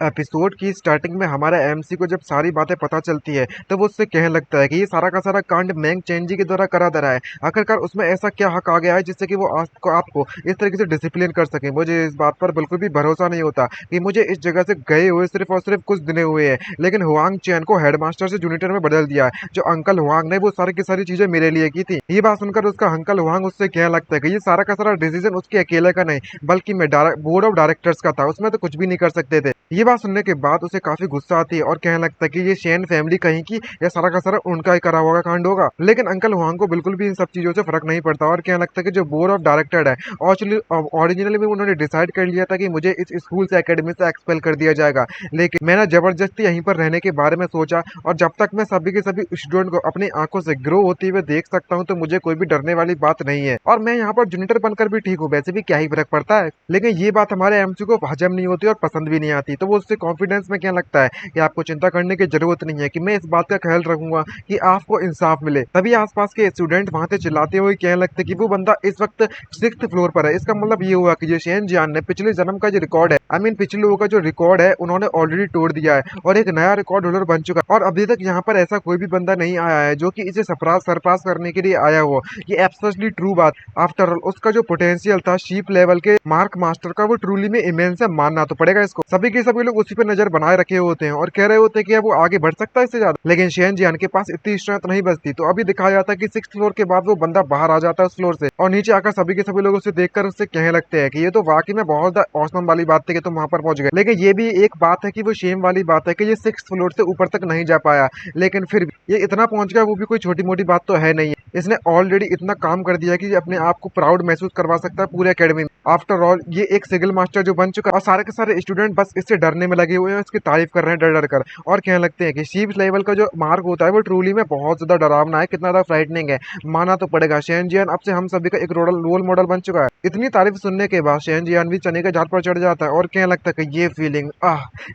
Episode की starting में हमारा एमसी को जब सारी बातें पता चलती है तो वो उससे कहने लगता है कि ये सारा का सारा कांड मैंग चेंजी के द्वारा करा दे रहा है। आखिरकार उसमें ऐसा क्या हक आ गया है जिससे कि वो आपको इस तरीके से डिसिप्लिन कर सके। मुझे इस बात पर बिल्कुल भी भरोसा नहीं होता कि मुझे इस जगह से गए हुए सिर्फ और सिर्फ कुछ दिन हुए हैं, लेकिन हुआंग चैन को हेडमास्टर से जूनियर में बदल दिया है। जो अंकल हुआंग ने वो सारी की सारी चीजें मेरे लिए की थी। ये बात सुनकर उसका अंकल हुआंग उससे कहने लगता है कि ये सारा का सारा डिसीजन उसके अकेले का नहीं बल्कि मैं बोर्ड ऑफ डायरेक्टर्स का था, उसमें तो कुछ भी नहीं कर सकते थे। ये बात सुनने के बाद उसे काफी गुस्सा आती है और कहने लगता है कि ये शेन फैमिली कहीं की या सारा का सारा उनका ही करा हुआ कांड होगा। लेकिन अंकल हुआंग को बिल्कुल भी इन सब चीजों से फर्क नहीं पड़ता और कहने लगता है कि जो बोर्ड ऑफ डायरेक्टर है ओरिजिनली में उन्होंने डिसाइड कर लिया था कि मुझे इस स्कूल से एकेडमी से एक्सपेल कर दिया जाएगा, लेकिन मैंने जबरदस्ती यहीं पर रहने के बारे में सोचा और जब तक मैं सभी के सभी स्टूडेंट को अपनी आंखों से ग्रो होते हुए देख सकता हूँ तो मुझे कोई भी डरने वाली बात नहीं है और मैं यहाँ पर जूनियर बनकर भी ठीक हूँ, वैसे भी क्या ही फर्क पड़ता है। लेकिन ये बात हमारे एमसी को हजम नहीं होती और पसंद भी नहीं आती, तो वो उससे कॉन्फिडेंस में क्या लगता है कि आपको चिंता करने की जरूरत नहीं है कि मैं इस बात का ख्याल रखूंगा कि आपको इंसाफ मिले। तभी आसपास के स्टूडेंट वहां से चिल्लाते हुए कहने लगते कि वो बंदा इस वक्त 6th फ्लोर पर है। इसका मतलब ये हुआ कि जो शेन जियान ने पिछले जन्म का जो रिकॉर्ड है, आई मीन पिछले लोगों का जो रिकॉर्ड है, उन्होंने ऑलरेडी तोड़ दिया है और एक नया रिकॉर्ड होल्डर बन चुका है और अभी तक यहाँ पर ऐसा कोई भी बंदा नहीं आया है जो कि इसे सरपास करने के लिए आया हो। ये एब्सोल्युटली ट्रू बात। आफ्टर ऑल उसका जो पोटेंशियल था शीप लेवल के मार्क मास्टर का वो ट्रूली में इमेंस है, मानना तो पड़ेगा इसको। सभी के सभी लोग उसी पे नजर बनाए रखे होते हैं और कह रहे होते हैं कि अब वो आगे बढ़ सकता है इससे ज्यादा, लेकिन शेन जियान के पास इतनी स्ट्रेंथ नहीं बचती। तो अभी दिखाया जाता है कि 6th फ्लोर के बाद वो बंदा बाहर आ जाता है उस फ्लोर से और नीचे आकर सभी के सभी लोग उसे देखकर उससे कहने लगते हैं कि ये तो वाकई में बहुत औसम वाली बात थी कि तुम वहां पर पहुंच गए। लेकिन ये भी एक बात है कि वो शेम वाली बात है कि ये 6th फ्लोर से ऊपर तक नहीं जा पाया, लेकिन फिर भी ये इतना पहुंच गया वो भी कोई छोटी मोटी बात तो है नहीं। इसने ऑलरेडी इतना काम कर दिया कि अपने आप को प्राउड महसूस करवा सकता है पूरे एकेडमी में। आफ्टर ऑल ये एक सिग्नल मास्टर जो बन चुका है और सारे के सारे स्टूडेंट बस इससे डरने में लगे हुए हैं, इसकी तारीफ कर रहे हैं डर डर कर और कहने लगते हैं कि शीप लेवल का जो मार्क होता है वो ट्रूली में बहुत ज्यादा डरावना है, कितना ज्यादा फ्राइटनिंग है, माना तो पड़ेगा। शेन जियान अब से हम सभी का एक रोल मॉडल बन चुका है। इतनी तारीफ सुनने के बाद शेन जियान भी चने के झाड़ पर चढ़ जाता है और कहने लगता है कि ये फीलिंग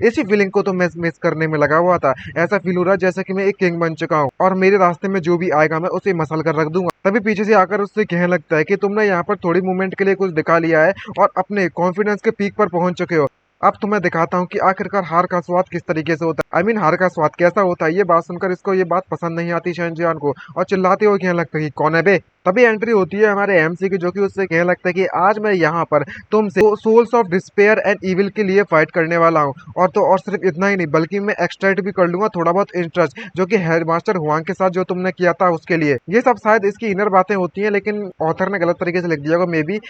इसी फीलिंग को तो मैं मिस करने में लगा हुआ था। ऐसा फील हो रहा है जैसे कि मैं एक किंग बन चुका हूँ और मेरे रास्ते में जो भी आएगा मैं उसे मसल कर रख दूंगा। तभी पीछे से आकर उससे कहने लगता है कि तुमने यहाँ पर थोड़ी मूवमेंट के लिए कुछ दिखा लिया है और अपने कॉन्फिडेंस के पीक पर पहुंच चुके हो। अब तुम्हें दिखाता हूँ कि आखिरकार हार का स्वाद किस तरीके से होता है, आई मीन हार का स्वाद कैसा होता है। ये बात सुनकर इसको ये बात पसंद नहीं आती शेन जियान को और चिल्लाते हुए कहने लगता है कि कौन है बे। तभी एंट्री होती है हमारे एमसी की, जो कि उससे कहने लगता है कि आज मैं यहाँ पर तुमसे souls of despair and evil के लिए फाइट करने वाला हूँ और तो और सिर्फ इतना ही नहीं बल्कि मैं एक्सट्रैक्ट भी कर लूंगा थोड़ा बहुत इंटरेस्ट जो कि हेडमास्टर हुआंग के साथ जो तुमने किया था उसके लिए। ये सब शायद इसकी इनर बातें होती हैं, लेकिन ऑथर ने गलत तरीके से लिख दिया होगा मे बी।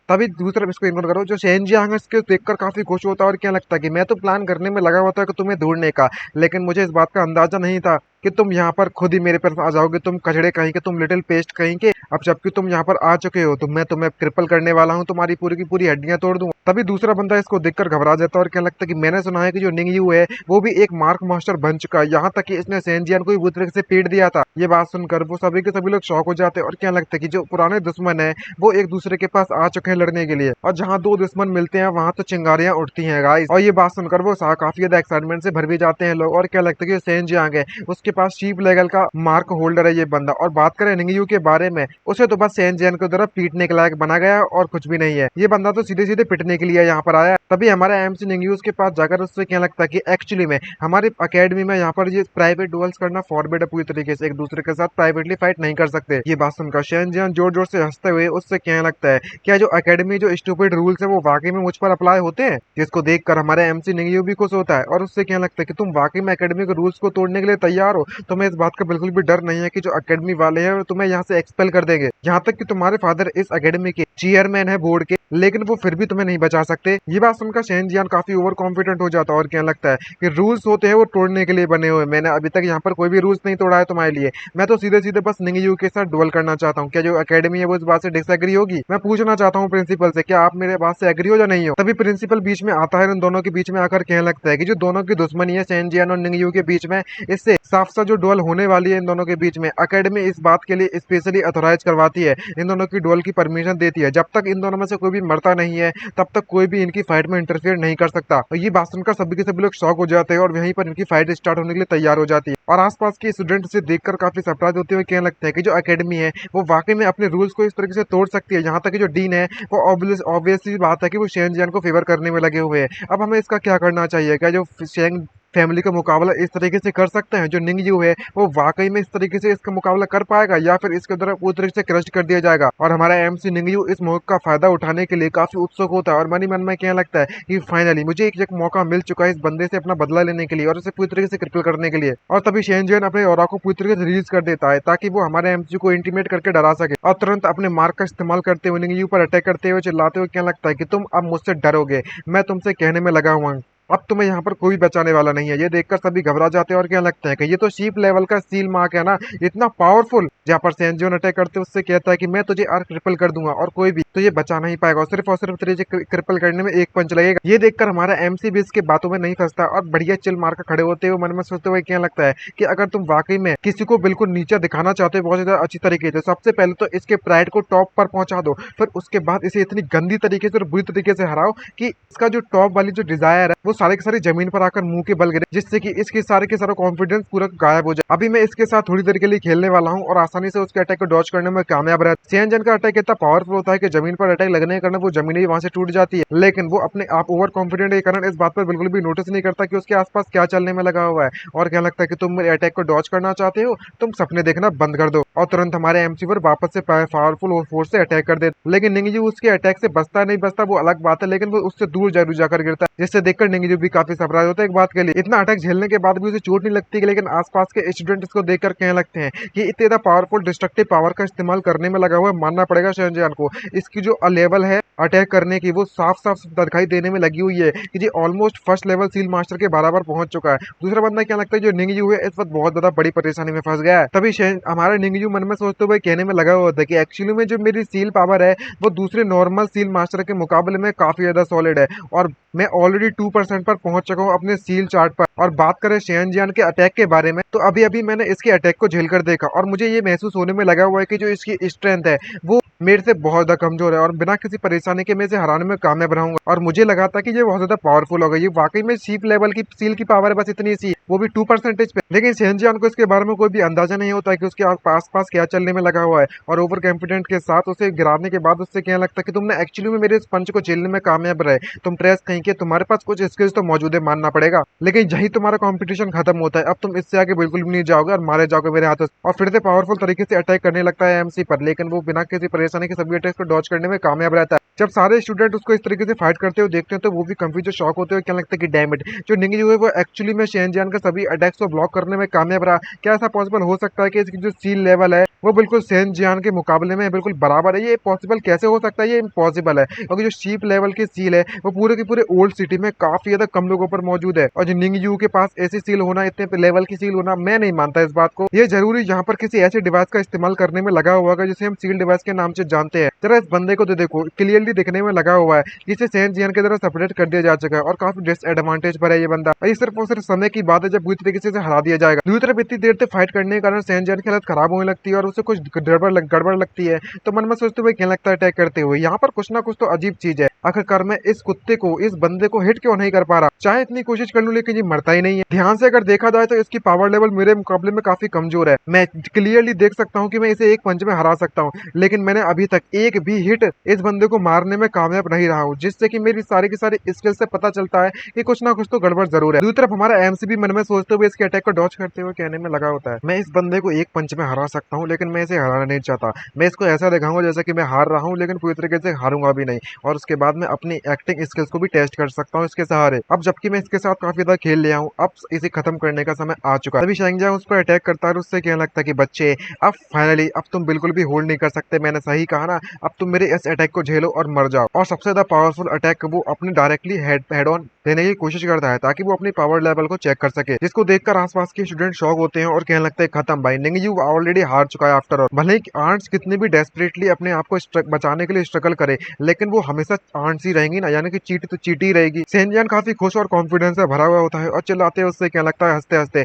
तभी दूसरा इसको इग्नोर करो। जो शेन जियांग है इसको देखकर काफी खुश होता है और क्या लगता है कि मैं तो प्लान करने में लगा हुआ था कि तुम्हें ढूंढने का, लेकिन मुझे इस बात का अंदाजा नहीं था कि तुम यहाँ पर खुद ही मेरे पास आ जाओगे। तुम कचड़े कहीं के, तुम लिटिल पेस्ट कहीं के। अब जबकि तुम यहाँ पर आ चुके हो तो मैं तुम्हें क्रिपल करने वाला हूँ, तुम्हारी पूरी की पूरी हड्डियां तोड़ दूंगा। तभी दूसरा बंदा इसको देखकर घबरा जाता है और क्या लगता है कि मैंने सुना है कि जो निंग यू है वो भी एक मार्क मास्टर बन चुका है, यहाँ तक कि इसने सेन जियान को भी बुरी तरीके से पीट दिया था। ये बात सुनकर वो सभी के सभी लोग शॉक हो जाते हैं और क्या लगता है कि जो पुराने दुश्मन है वो एक दूसरे के पास आ चुके हैं लड़ने के लिए और जहाँ दो दुश्मन मिलते हैं वहां तो चिंगारियां उठती हैं गाइस। और ये बात सुनकर वो काफी ज्यादा एक्साइटमेंट से भर भी जाते हैं लोग और क्या लगता है कि सेन जियांग है उसके पास शीप लेवल का मार्क होल्डर है ये बंदा। और बात करें निंगयू के बारे में, उसे तो बस सेन जियांग की तरफ पीटने के लायक बना गया और कुछ भी नहीं है। ये बंदा तो सीधे सीधे पिटने के लिए यहाँ पर आया। तभी हमारा एमसी निंगयू के पास जाकर उससे क्या लगता है कि एक्चुअली में हमारी अकेडमी में यहाँ पर ये प्राइवेट डुएल्स करना फॉरबिड है पूरी तरीके से, एक दूसरे के साथ प्राइवेटली फाइट नहीं कर सकते। ये बात सुनकर शेन जियांग जोर जोर से हंसते हुए उससे कहने लगता है क्या जो अकेडमी जो स्टूपिड रूल्स है वो वाकई में मुझ पर अप्लाई होते हैं, जिसको देखकर हमारे एमसी निंगयू भी खुश होता है और उससे कहने लगता है कि तुम वाकई में एकेडमी के रूल्स को तोड़ने के लिए तैयार हो। तुम्हें इस बात का बिल्कुल भी डर नहीं है कि जो एकेडमी वाले हैं तुम्हें यहाँ से एक्सपेल कर देंगे। यहाँ तक कि तुम्हारे फादर इस एकेडमी के चेयरमैन है बोर्ड के, लेकिन वो फिर भी तुम्हें नहीं बचा सकते। ये बात सुनकर शेन जियान काफी ओवर कॉन्फिडेंट हो जाता है और कहने लगता है कि रूल्स होते हैं वो तोड़ने के लिए बने हुए, मैंने अभी तक यहाँ पर कोई भी रूल्स नहीं तोड़ा है तुम्हारे लिए। मैं तो सीधे सीधे बस निंगयू के साथ डुएल करना चाहता हूँ। क्या जो एकेडमी है वो इस बात से डिसएग्री होगी? मैं पूछना चाहता हूँ प्रिंसिपल से, क्या आप मेरे बात से एग्री हो या नहीं हो? तभी प्रिंसिपल बीच में आता है, उन दोनों के बीच में आकर कहने लगता है कि जो दोनों की दुश्मनी है शेन जियान और निंगयू के बीच में, इससे साफ आपसा जो डुअल होने वाली है इन दोनों के बीच में, एकेडमी इस बात के लिए स्पेशली ऑथोराइज करवाती है, इन दोनों की डुअल की परमिशन देती है। जब तक इन दोनों में से कोई भी मरता नहीं है तब तक कोई भी इनकी फाइट में इंटरफेयर नहीं कर सकता। और ये बात सुनकर सभी के सभी लोग शॉक हो जाते हैं और वहीं पर इनकी फाइट स्टार्ट होने के लिए तैयार हो जाती है। और आसपास के स्टूडेंट इसे देखकर काफी सरप्राइज होते हुए कहने लगते हैं कि जो एकेडमी है वो वाकई में अपने रूल्स को इस तरीके से तोड़ सकती है। यहाँ तक कि जो डीन है वो ऑब्वियसली बात है कि वो शेन जियान को फेवर करने में लगे हुए हैं। अब हमें इसका क्या करना चाहिए? क्या जो शेंग फैमिली का मुकाबला इस तरीके से कर सकते हैं? जो निंगयू है वो वाकई में इस तरीके से इसका मुकाबला कर पाएगा या फिर इसके द्वारा पूरी तरीके से क्रश कर दिया जाएगा? और हमारा एमसी निंगयू इस मौके का फायदा उठाने के लिए काफी उत्सुक होता है और मन ही मन में कहने लगता है कि फाइनली मुझे एक मौका मिल चुका है इस बंदे से अपना बदला लेने के लिए और उसे पूरी तरीके से क्रिपल करने के लिए। और तभी शेनजियन अपने ऑरा को पूरी तरीके से रिलीज कर देता है ताकि वो हमारे एमसी को इंटीमेट करके डरा सके और तुरंत अपने मार्क का इस्तेमाल करते हुए निंगयू पर अटैक करते हुए चिल्लाते हुए कहने लगता है कि तुम अब मुझसे डरोगे, मैं तुमसे कहने में लगा हुआ हूँ, अब तुम्हें यहाँ पर कोई बचाने वाला नहीं है। ये देखकर सभी घबरा जाते हैं और क्या लगता है कि ये तो शीप लेवल का सील मार्क है ना, इतना पावरफुल। जहाँ पर सेंजियोन अटैक करते उससे कहता है कि मैं तुझे आर्क ट्रिपल कर दूंगा और कोई भी तुझे बचा नहीं पाएगा और सिर्फ तुझे ट्रिपल करने में एक पंच लगेगा। ये देखकर हमारा एमसी भी इसके बातों में नहीं फंसता और बढ़िया चिल मार कर खड़े होते हुए मन में सोचते हुए क्या लगता है कि अगर तुम वाकई में किसी को बिल्कुल नीचे दिखाना चाहते हो बहुत ज्यादा अच्छी तरीके से, सबसे पहले तो इसके प्राइड को टॉप पर पहुंचा दो, फिर उसके बाद इसे इतनी गंदी तरीके से और बुरी तरीके से हराओ कि इसका जो टॉप वाली जो डिजायर है वो सारे के सारे जमीन पर आकर मुंह के बल गिरे, जिससे कि इसके सारे के सारा कॉन्फिडेंस पूरा गायब हो जाए। अभी मैं इसके साथ थोड़ी देर के लिए खेलने वाला हूँ और आसानी से उसके अटैक को डॉज करने में कामयाब रहा। सेंजन का अटैक इतना पावरफुल होता है कि जमीन पर अटैक लगने के कारण वो जमीन ही वहां से टूट जाती है, लेकिन वो अपने आप ओवर कॉन्फिडेंट के कारण इस बात पर बिल्कुल भी नोटिस नहीं करता कि उसके आसपास क्या चलने में लगा हुआ है और क्या लगता है कि तुम मेरे अटैक को डॉज करना चाहते हो, तुम सपने देखना बंद कर दो और तुरंत हमारे एमसी पर वापस से पावरफुल फोर्स से अटैक कर दे। लेकिन निंगयू उसके अटैक से बचता नहीं बचता वो अलग बात है, लेकिन वो उससे दूर जरूर जाकर गिरता है, जिससे देखकर निंगयू भी काफी सरप्राइज होता है एक बात के लिए। इतना अटैक झेलने के बाद भी उसे चोट नहीं लगती, लेकिन आसपास के स्टूडेंट इसको देखकर कहने लगते हैं कि इतने ज्यादा पावरफुल डिस्ट्रक्टिव पावर का इस्तेमाल करने में लगा हुआ है, मानना पड़ेगा शेनजियान को। इसकी जो लेवल है अटैक करने की वो साफ साफ दिखाई देने में लगी हुई है कि जी almost first level seal master के बराबर पहुंच चुका है। दूसरा बंदा क्या लगता है जो निंगयू है इस वक्त बहुत ज्यादा बड़ी परेशानी में फंस गया है। तभी हमारा निंगयू मन में सोचते हुए कहने में लगा हुआ था कि एक्चुअली में जो मेरी सील पावर है वो दूसरे नॉर्मल सील मास्टर के मुकाबले में काफी ज्यादा सॉलिड है और मैं ऑलरेडी 2% पर पहुंच चुका हूं अपने सील चार्ट पर। और बात करें शेनजियान के अटैक के बारे में तो अभी अभी मैंने इसके अटैक को झेल कर देखा और मुझे ये महसूस होने में लगा हुआ है कि जो इसकी स्ट्रेंथ है वो मेरे से बहुत ज्यादा कमजोर है और बिना किसी परेशानी के मैं इसे हराने में कामयाब रहूंगा। और मुझे लगा था कि ये बहुत ज्यादा पावरफुल होगा, ये वाकई में शीप लेवल की सील की पावर है बस इतनी सी, वो भी 2% पे। लेकिन शेनजियान को इसके बारे में कोई भी अंदाजा नहीं होता है कि उसके आस पास क्या चलने में लगा हुआ है और ओवर कॉन्फिडेंट के साथ उसे गिराने के बाद उससे कहने लगता है कि तुमने एक्चुअली में मेरे इस पंच को झेलने में कामयाब रहे, तुम ट्रेस कहीं के तुम्हारे पास कुछ स्किल्स तो मौजूद है मानना पड़ेगा, लेकिन यही तुम्हारा कॉम्पिटिशन खत्म होता है, अब तुम इससे आगे बिल्कुल भी नहीं जाओगे और मारे जाओगे मेरे हाथों से। और फिर से पावरफुल तरीके से अटैक करने लगता है एमसी पर, लेकिन वो बिना किसी परेशानी के सभी अटैक को डॉज करने में कामयाब रहता है। जब सारे स्टूडेंट उसको इस तरीके से फाइट करते हुए देखते हैं तो वो भी कंफ्यूज शॉक होते हुए क्या लगता है कि डैम इट, जो निंगयू है वो एक्चुअली में शेनजियान का सभी अटैक्स को ब्लॉक करने में कामयाब रहा। क्या ऐसा पॉसिबल हो सकता है कि इसकी जो सील लेवल है वो बिल्कुल शेनजियान के मुकाबले में बिल्कुल बराबर है? ये पॉसिबल कैसे हो सकता है? ये इम्पॉसिबल है क्योंकि जो शीप लेवल की सील है वो पूरे के पूरे ओल्ड सिटी में काफी ज्यादा कम लोगों पर मौजूद है और जो निंगयू के पास ऐसी सील होना, इतने लेवल की सील होना, मैं नहीं मानता इस बात को। ये जरूरी यहाँ पर किसी ऐसे डिवाइस का इस्तेमाल करने में लगा हुआ है जिसे हम सील डिवाइस के नाम से जानते हैं। जरा इस बंदे को तो देखो, क्लियरली दिखने में लगा हुआ है जिसे शेनजियान के द्वारा सेपरेट कर दिया जा चुका है और काफी डिसएडवांटेज पर है ये बंदा। ये सिर्फ और सिर्फ समय की बात है जब पूरी तरीके से हरा दिया जाएगा। दूसरी तरफ इतनी देर तक फाइट करने के कारण शेनजियान की हालत खराब होने लगती है और उसे कुछ गड़बड़ लगती है, तो मन में सोचते हुए क्या लगता है अटैक करते हुए यहाँ पर कुछ ना कुछ तो अजीब चीज है, आखिरकार मैं इस कुत्ते को, इस बंदे को हिट क्यों नहीं कर पा रहा? चाहे इतनी कोशिश कर लूं लेकिन ये मरता ही नहीं है। ध्यान से अगर देखा जाए तो इसकी पावर लेवल मेरे मुकाबले में काफी कमजोर है। मैं क्लियरली देख सकता हूँ कि मैं इसे एक पंच में हरा सकता हूँ, लेकिन मैंने अभी तक एक भी हिट इस बंदे को मारने में कामयाब नहीं रहा हूँ, जिससे कि मेरी सारी की सारी स्किल से पता चलता है कि कुछ ना कुछ तो गड़बड़ जरूर है। दूसरी तरफ हमारा एमसी भी मन में सोचते हुए इसके अटैक को डॉज करते हुए कहने में लगा होता है मैं इस बंदे को एक पंच में हरा सकता हूँ, लेकिन मैं इसे हराना नहीं चाहता। मैं इसको ऐसा दिखाऊंगा जैसे कि मैं हार रहा हूँ, लेकिन पूरी तरीके से हारूंगा भी नहीं, और उसके बाद मैं अपनी एक्टिंग स्किल्स को भी टेस्ट कर सकता हूँ इसके सहारे। अब जबकि मैं इसके साथ काफी ज्यादा खेल लिया हूँ, अब इसे खत्म करने का समय आ चुका है। तभी शेंगजियांग उस पर अटैक करता है और उससे कहने लगता है कि बच्चे अब फाइनली अब तुम बिल्कुल भी होल्ड नहीं कर सकते, मैंने सही कहा ना, अब तुम मेरे इस अटैक को झेलो और मर जाओ। और सबसे ज्यादा पावरफुल अटैक वो अपने डायरेक्टली हेड ऑन देने की कोशिश करता है ताकि वो अपनी पावर लेवल को चेक कर सके, जिसको देखकर आसपास के स्टूडेंट शॉक होते हैं और कहने लगते हैं खत्म भाई, निंगयू ऑलरेडी हार चुका है आफ्टर ऑल। भले ही आर्ट्स कितनी भी डेस्परेटली अपने आप को बचाने के लिए स्ट्रगल करे, लेकिन वो हमेशा आर्ट्स ही रहेंगी ना, यानी कि चीटी तो चीटी ही रहेगी। सेंजियान काफी खुश और कॉन्फिडेंस से भरा हुआ होता है और चिल्लाते हैं उससे, क्या लगता है हंसते हंसते,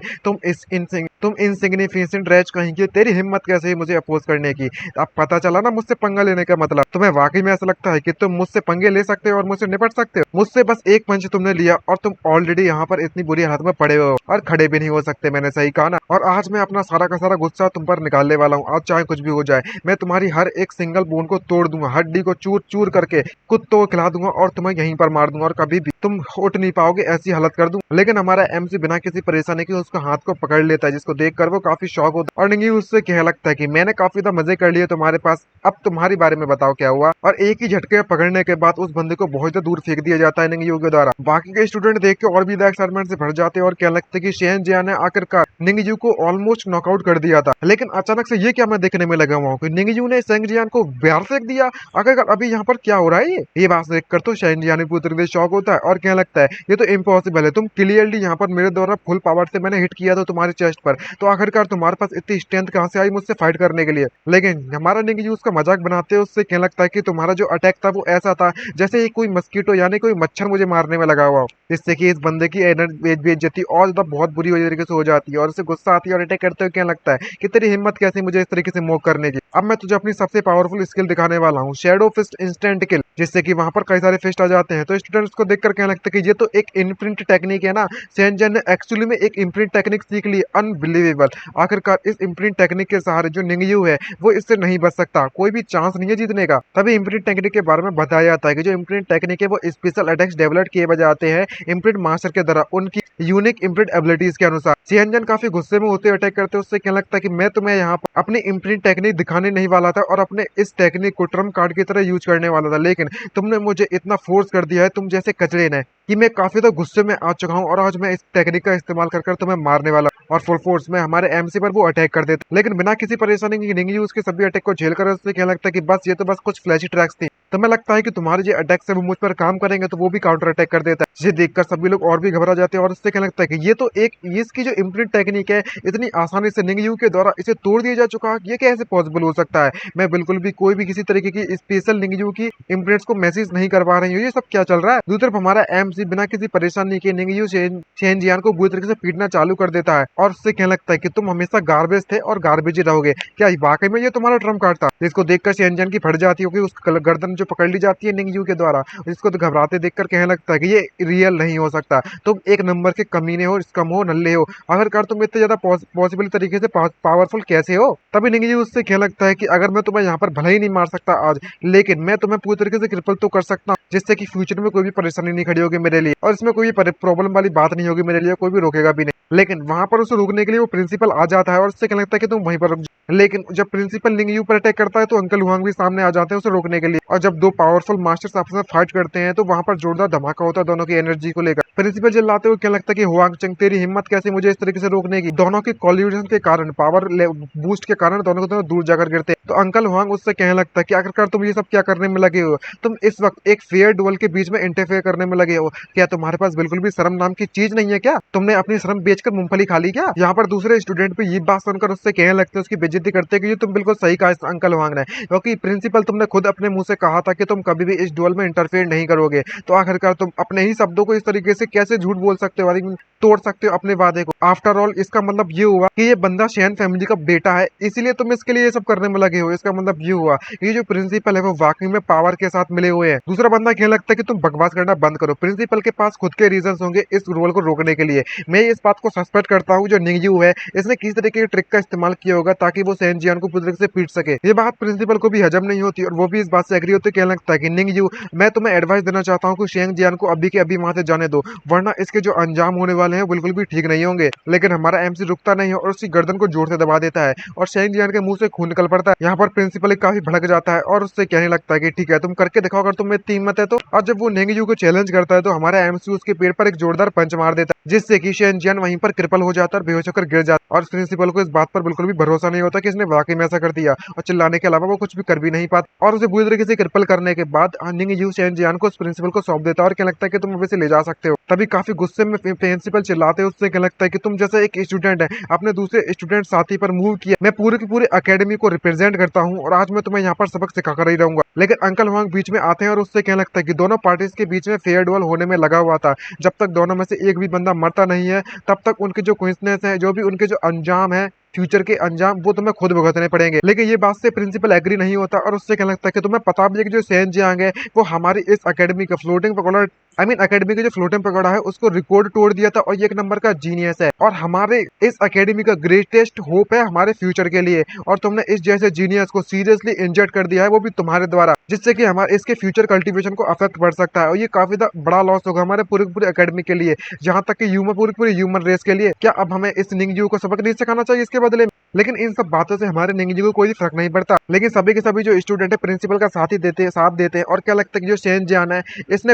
तुम इनसिग्निफिकेंट रैच कहेंगे, तेरी हिम्मत कैसे है मुझे अपोज करने की। अब पता चला ना मुझसे पंगा लेने का मतलब। तुम्हें वाकई में ऐसा लगता है कि तुम मुझसे पंगे ले सकते हो और मुझसे निपट सकते हो? मुझसे बस एक पंच तुमने लिया और तुम ऑलरेडी यहाँ पर इतनी बुरी हालत में पड़े हुए हो और खड़े भी नहीं हो सकते, मैंने सही कहा ना। और आज मैं अपना सारा का सारा गुस्सा तुम पर निकालने वाला हूँ, आज चाहे कुछ भी हो जाए। मैं तुम्हारी हर एक सिंगल बोन को तोड़ दूंगा, हड्डी को चूर चूर करके कुत्तों को खिला दूंगा और तुम्हें यहीं पर मार दूंगा और कभी भी तुम उठ नहीं पाओगे, ऐसी हालत कर दूं। लेकिन हमारा एमसी बिना किसी परेशानी के उसका हाथ को पकड़ लेता है, जिसको देखकर वो काफी शॉक होता है और निंगी उससे कहने लगता है कि मैंने काफी ज्यादा मजे कर लिए तुम्हारे पास, अब तुम्हारी बारे में बताओ क्या हुआ। और एक ही झटके पकड़ने के बाद उस बंदे को बहुत दूर फेंक दिया जाता है निंगी के द्वारा। बाकी के स्टूडेंट देख के और भी एक्साइटमेंट से भर जाते हैं और कहने लगते हैं कि शेन जियान ने आखिरकार निंगयू को ऑलमोस्ट नॉकआउट कर दिया था। लेकिन अचानक से ये क्या मैं देखने में लगा हुआ हूँ कि निंगयू ने शेन जियान को बाहर फेंक दिया। आखिरकार अभी यहाँ पर क्या हो रहा है? ये बात देखकर तो शेन जियान पूरी तरीके से शॉक होता है और कहने लगता है ये तो इम्पॉसिबल है, तुम क्लियरली यहाँ पर मेरे द्वारा फुल पावर से मैंने हिट किया था तुम्हारे चेस्ट पर, तो आखिरकार तुम्हारे पास इतनी स्ट्रेंथ कहाँ से आई मुझसे फाइट करने के लिए? लेकिन हमारा निंगयू उसका मजाक बनाते हैं, उससे कहने लगता है कि तुम्हारा जो अटैक था वो ऐसा था जैसे ही कोई मस्कीटो यानी कोई मच्छर मुझे मारने में लगा हुआ हो, जिससे कि इस बंदे की बेइज्जती और ज्यादा बहुत बुरी तरीके से हो जाती है और उसे गुस्सा आती है और अटैक करते हुए क्या लगता है कि तेरी हिम्मत कैसे मुझे इस तरीके से मोक करने की। अब मैं तुझे अपनी सबसे पावरफुल स्किल दिखाने वाला हूँ, शैडो फिस्ट इंस्टेंट किल, जिससे कि वहां पर कई सारे फिस्ट आ जाते हैं। तो स्टूडेंट्स को देखकर कहने लगता है कि ये तो एक इम्प्रिंट टेक्निक है ना, सेंजन ने एक्चुअली में एक इम्प्रिंट टेक्निक सीख ली, अनबिलीवेबल। आखिरकार इस इम्प्रिंट टेक्निक के सहारे जो निंगयू है वो इससे नहीं बच सकता, कोई भी चांस नहीं है जीतने का। तभी इम्प्रिंट टेक्निक के बारे में बताया जाता है कि जो इम्प्रिंट टेक्निक है वो स्पेशल अटैक्स डेवलप किए जाते हैं इम्प्रिंट मास्टर के द्वारा उनकी यूनिक इम्प्रिंट एबिलिटीज के अनुसार। सेंजन काफी गुस्से में होते अटैक करते, उससे क्या लगता है कि मैं तुम्हें यहाँ पर अपनी इम्प्रिंट टेक्निक दिखाने नहीं वाला था और अपने इस टेक्निक को ट्रम्प कार्ड की तरह यूज करने वाला था, लेकिन तुमने मुझे इतना फोर्स कर दिया है तुम जैसे कचरे ने कि मैं काफी तो गुस्से में आ चुका हूँ और आज मैं इस टेक्निक का इस्तेमाल कर तुम्हें मारने वाला और फुल फोर्स में हमारे एमसी पर वो अटैक कर देते, लेकिन बिना किसी परेशानी की निंगयू उसके सभी अटैक को झेल कर उससे क्या लगता है कि बस ये तो बस कुछ फ्लैशी ट्रैक्स थी। तुम्हें लगता है कि तुम्हारे जो अटैक से वो मुझ पर काम करेंगे तो वो भी काउंटर अटैक कर देता है, जिसे देखकर सभी लोग और भी घबरा जाते हैं और उससे क्या लगता है कि ये तो एक इसकी जो इम्प्रिंट टेक्निक है इतनी आसानी से निंगयू के द्वारा इसे तोड़ दिया जा चुका है, ये कैसे पॉसिबल हो सकता है? मैं बिल्कुल भी कोई भी किसी तरीके की स्पेशल निंगयू की इम्प्रिंट्स को मैसेज नहीं कर पा रही हूँ, ये सब क्या चल रहा है? दूसरी तरफ हमारा एमसी बिना किसी परेशानी के निंगयू शेन जियान को बुरी तरीके से पीटना चालू कर देता है और उससे कहने लगता है कि तुम हमेशा गार्बेज थे और गार्बेज ही रहोगे, क्या वाकई में ये तुम्हारा ट्रम्प कार्ड था? जिसको देखकर शेन जियान की फट जाती है, उस गर्दन जो पकड़ ली जाती है निंगयू के द्वारा, इसको तो घबराते देखकर कहने लगता है कि ये रियल नहीं हो सकता, तुम एक नंबर के कमीने हो, कम हो, नल्ले हो, आखिरकार तुम इतने ज्यादा पॉसिबल तरीके से पावरफुल कैसे हो? तभी निंगयू उससे कहने लगता है कि अगर मैं तुम्हें यहाँ पर भले ही नहीं मार सकता आज, लेकिन मैं तुम्हें पूरी तरीके से क्रिपल तो कर सकता हूँ, जिससे कि फ्यूचर में कोई भी परेशानी नहीं खड़ी होगी मेरे लिए और इसमें कोई भी प्रॉब्लम वाली बात नहीं होगी मेरे लिए, कोई भी रोकेगा भी नहीं। लेकिन वहां पर उसे रोकने के लिए वो प्रिंसिपल आ जाता है और उससे कहने लगता है कि तुम वहीं पर रुक जाओ। लेकिन जब प्रिंसिपल निंगयू पर अटैक करता है तो अंकल हुआंग भी सामने आ जाते हैं उसे रोकने के लिए, और जब दो पावरफुल मास्टर्स आपस में फाइट करते हैं तो वहां पर जोरदार धमाका होता है दोनों की एनर्जी को लेकर। प्रिंसिपल चिल्लाते हुए क्या लगता है कि हुआंग चंग तेरी हिम्मत कैसे मुझे इस तरीके से रोकने की? दोनों की कॉलिजन के कारण, पावर बूस्ट के कारण दोनों को दोनों दूर जाकर गिरते हैं। तो अंकल हुआंग उससे कहने लगता है कि आखिरकार तुम ये सब क्या करने में लगे हो? तुम इस वक्त एक फेयर डुअल के बीच में इंटरफेयर करने में लगे हो, क्या तुम्हारे पास बिल्कुल भी शर्म नाम की चीज नहीं है क्या? तुमने अपनी शर्म बेचकर मूंगफली खा ली क्या? यहाँ पर दूसरे स्टूडेंट भी ये बात सुनकर उससे कहने लगते हैं, उसकी बेइज्जती करते हैं कि ये तुम बिल्कुल सही कहा अंकल हुआंग ने, क्योंकि प्रिंसिपल तुमने खुद अपने मुंह से कहा था कि तुम कभी भी इस डुअल में इंटरफेयर नहीं करोगे, तो आखिरकार तुम अपने ही शब्दों को इस तरीके से कैसे झूठ बोल सकते हो, तोड़ सकते हो अपने वादे को? आफ्टर ऑल इसका मतलब ये हुआ कि ये बंदा शेन फैमिली का बेटा है, इसीलिए तुम इसके लिए ये सब करने में लगे हो। इसका मतलब ये हुआ ये जो प्रिंसिपल है वो वाकई में पावर के साथ मिले हुए हैं। दूसरा बंदा कहने लगता है कि तुम बकवास करना बंद करो, प्रिंसिपल के पास खुद के रीजंस होंगे इस रोल को रोकने के लिए। मैं इस बात को सस्पेक्ट करता हूँ जो निंगयू है इसने किस तरीके की ट्रिक का इस्तेमाल किया होगा ताकि वो शेन जियान को पूरी तरीके से पीट सके। ये बात प्रिंसिपल को भी हजम नहीं होती और वो भी इस बात से एग्री होते, कहने लगता है कि निंगयू मैं तुम्हें एडवाइस देना चाहता हूँ कि शेन जियान को अभी के अभी वहां से जाने दो, वरना इसके जो अंजाम होने वाले वाले हैं बिल्कुल भी ठीक नहीं होंगे। लेकिन हमारा एमसी रुकता नहीं है और उसकी गर्दन को जोर से दबा देता है और शेंग जियान के मुंह से खून निकल पड़ता है। यहाँ पर प्रिंसिपल काफी भड़क जाता है और उससे कहने लगता है कि ठीक है तुम करके दिखाओ अगर तुम में इतनी हिम्मत है तो। और जब वो नेंगयू को चैलेंज करता है तो हमारा एमसी उसके पेट पर एक जोरदार पंच मार देता है, जिससे कि शेन जियान वहीं पर क्रिपल हो जाता है और बेहोश होकर गिर जाता है। और प्रिंसिपल को इस बात पर बिल्कुल भी भरोसा नहीं होता कि इसने वाकई में ऐसा कर दिया, और चिल्लाने के अलावा वो कुछ भी कर भी नहीं पाता। और उसे बुरी तरीके से क्रिपल करने के बाद नेंगयू शेन जियान को उस प्रिंसिपल को सौंप देता है और क्या लगता है कि तुम अब इसे ले जा सकते हो। तभी काफी गुस्से में प्रिंसिपल चिल्लाते हैं उससे, क्या लगता है कि तुम जैसे एक स्टूडेंट है अपने दूसरे स्टूडेंट साथी पर मूव किया, मैं पूरे की पूरी एकेडमी को रिप्रेजेंट करता हूँ और आज मैं तुम्हें यहाँ पर सबक सिखा कर ही रहूंगा। लेकिन अंकल हुआंग बीच में आते हैं और उससे क्या लगता है कि दोनों पार्टीज के बीच में फेयर डुअल होने में लगा हुआ था। जब तक दोनों में से एक भी बंदा मरता नहीं है तब तक उनके जो कोइंसिडेंस है, जो भी उनके जो अंजाम है फ्यूचर के अंजाम, वो तुम्हें खुद भुगतने पड़ेंगे। लेकिन ये बात से प्रिंसिपल एग्री नहीं होता और उससे क्या लगता है कि तुम्हें पता भी है कि जो शेन जियांग है वो हमारी इस एकेडमी का फ्लोटिंग पकौड़ा एकेडमी का जो फ्लोटिंग पकौड़ा है उसको रिकॉर्ड तोड़ दिया था और ये एक नंबर का जीनियस है और हमारे इस एकेडमी का ग्रेटेस्ट होप है हमारे फ्यूचर के लिए। और तुमने इस जैसे जीनियस को सीरियसली इंजर्ड कर दिया है, वो भी तुम्हारे द्वारा, जिससे कि हमारे इसके फ्यूचर कल्टीवेशन को अफेक्ट पड़ सकता है और ये काफी बड़ा लॉस होगा हमारे पूरी एकेडमी के लिए, जहाँ तक कि ह्यूमन पूरी ह्यूमन रेस के लिए। क्या अब हमें इस निंगजू को सबक नहीं सिखाना चाहिए इसके बदले में? लेकिन इन सब बातों से हमारे निंगजू को कोई फर्क नहीं पड़ता। लेकिन सभी के सभी जो स्टूडेंट है प्रिंसिपल का साथ देते हैं और क्या लगता है कि जो शेन जियान है इसने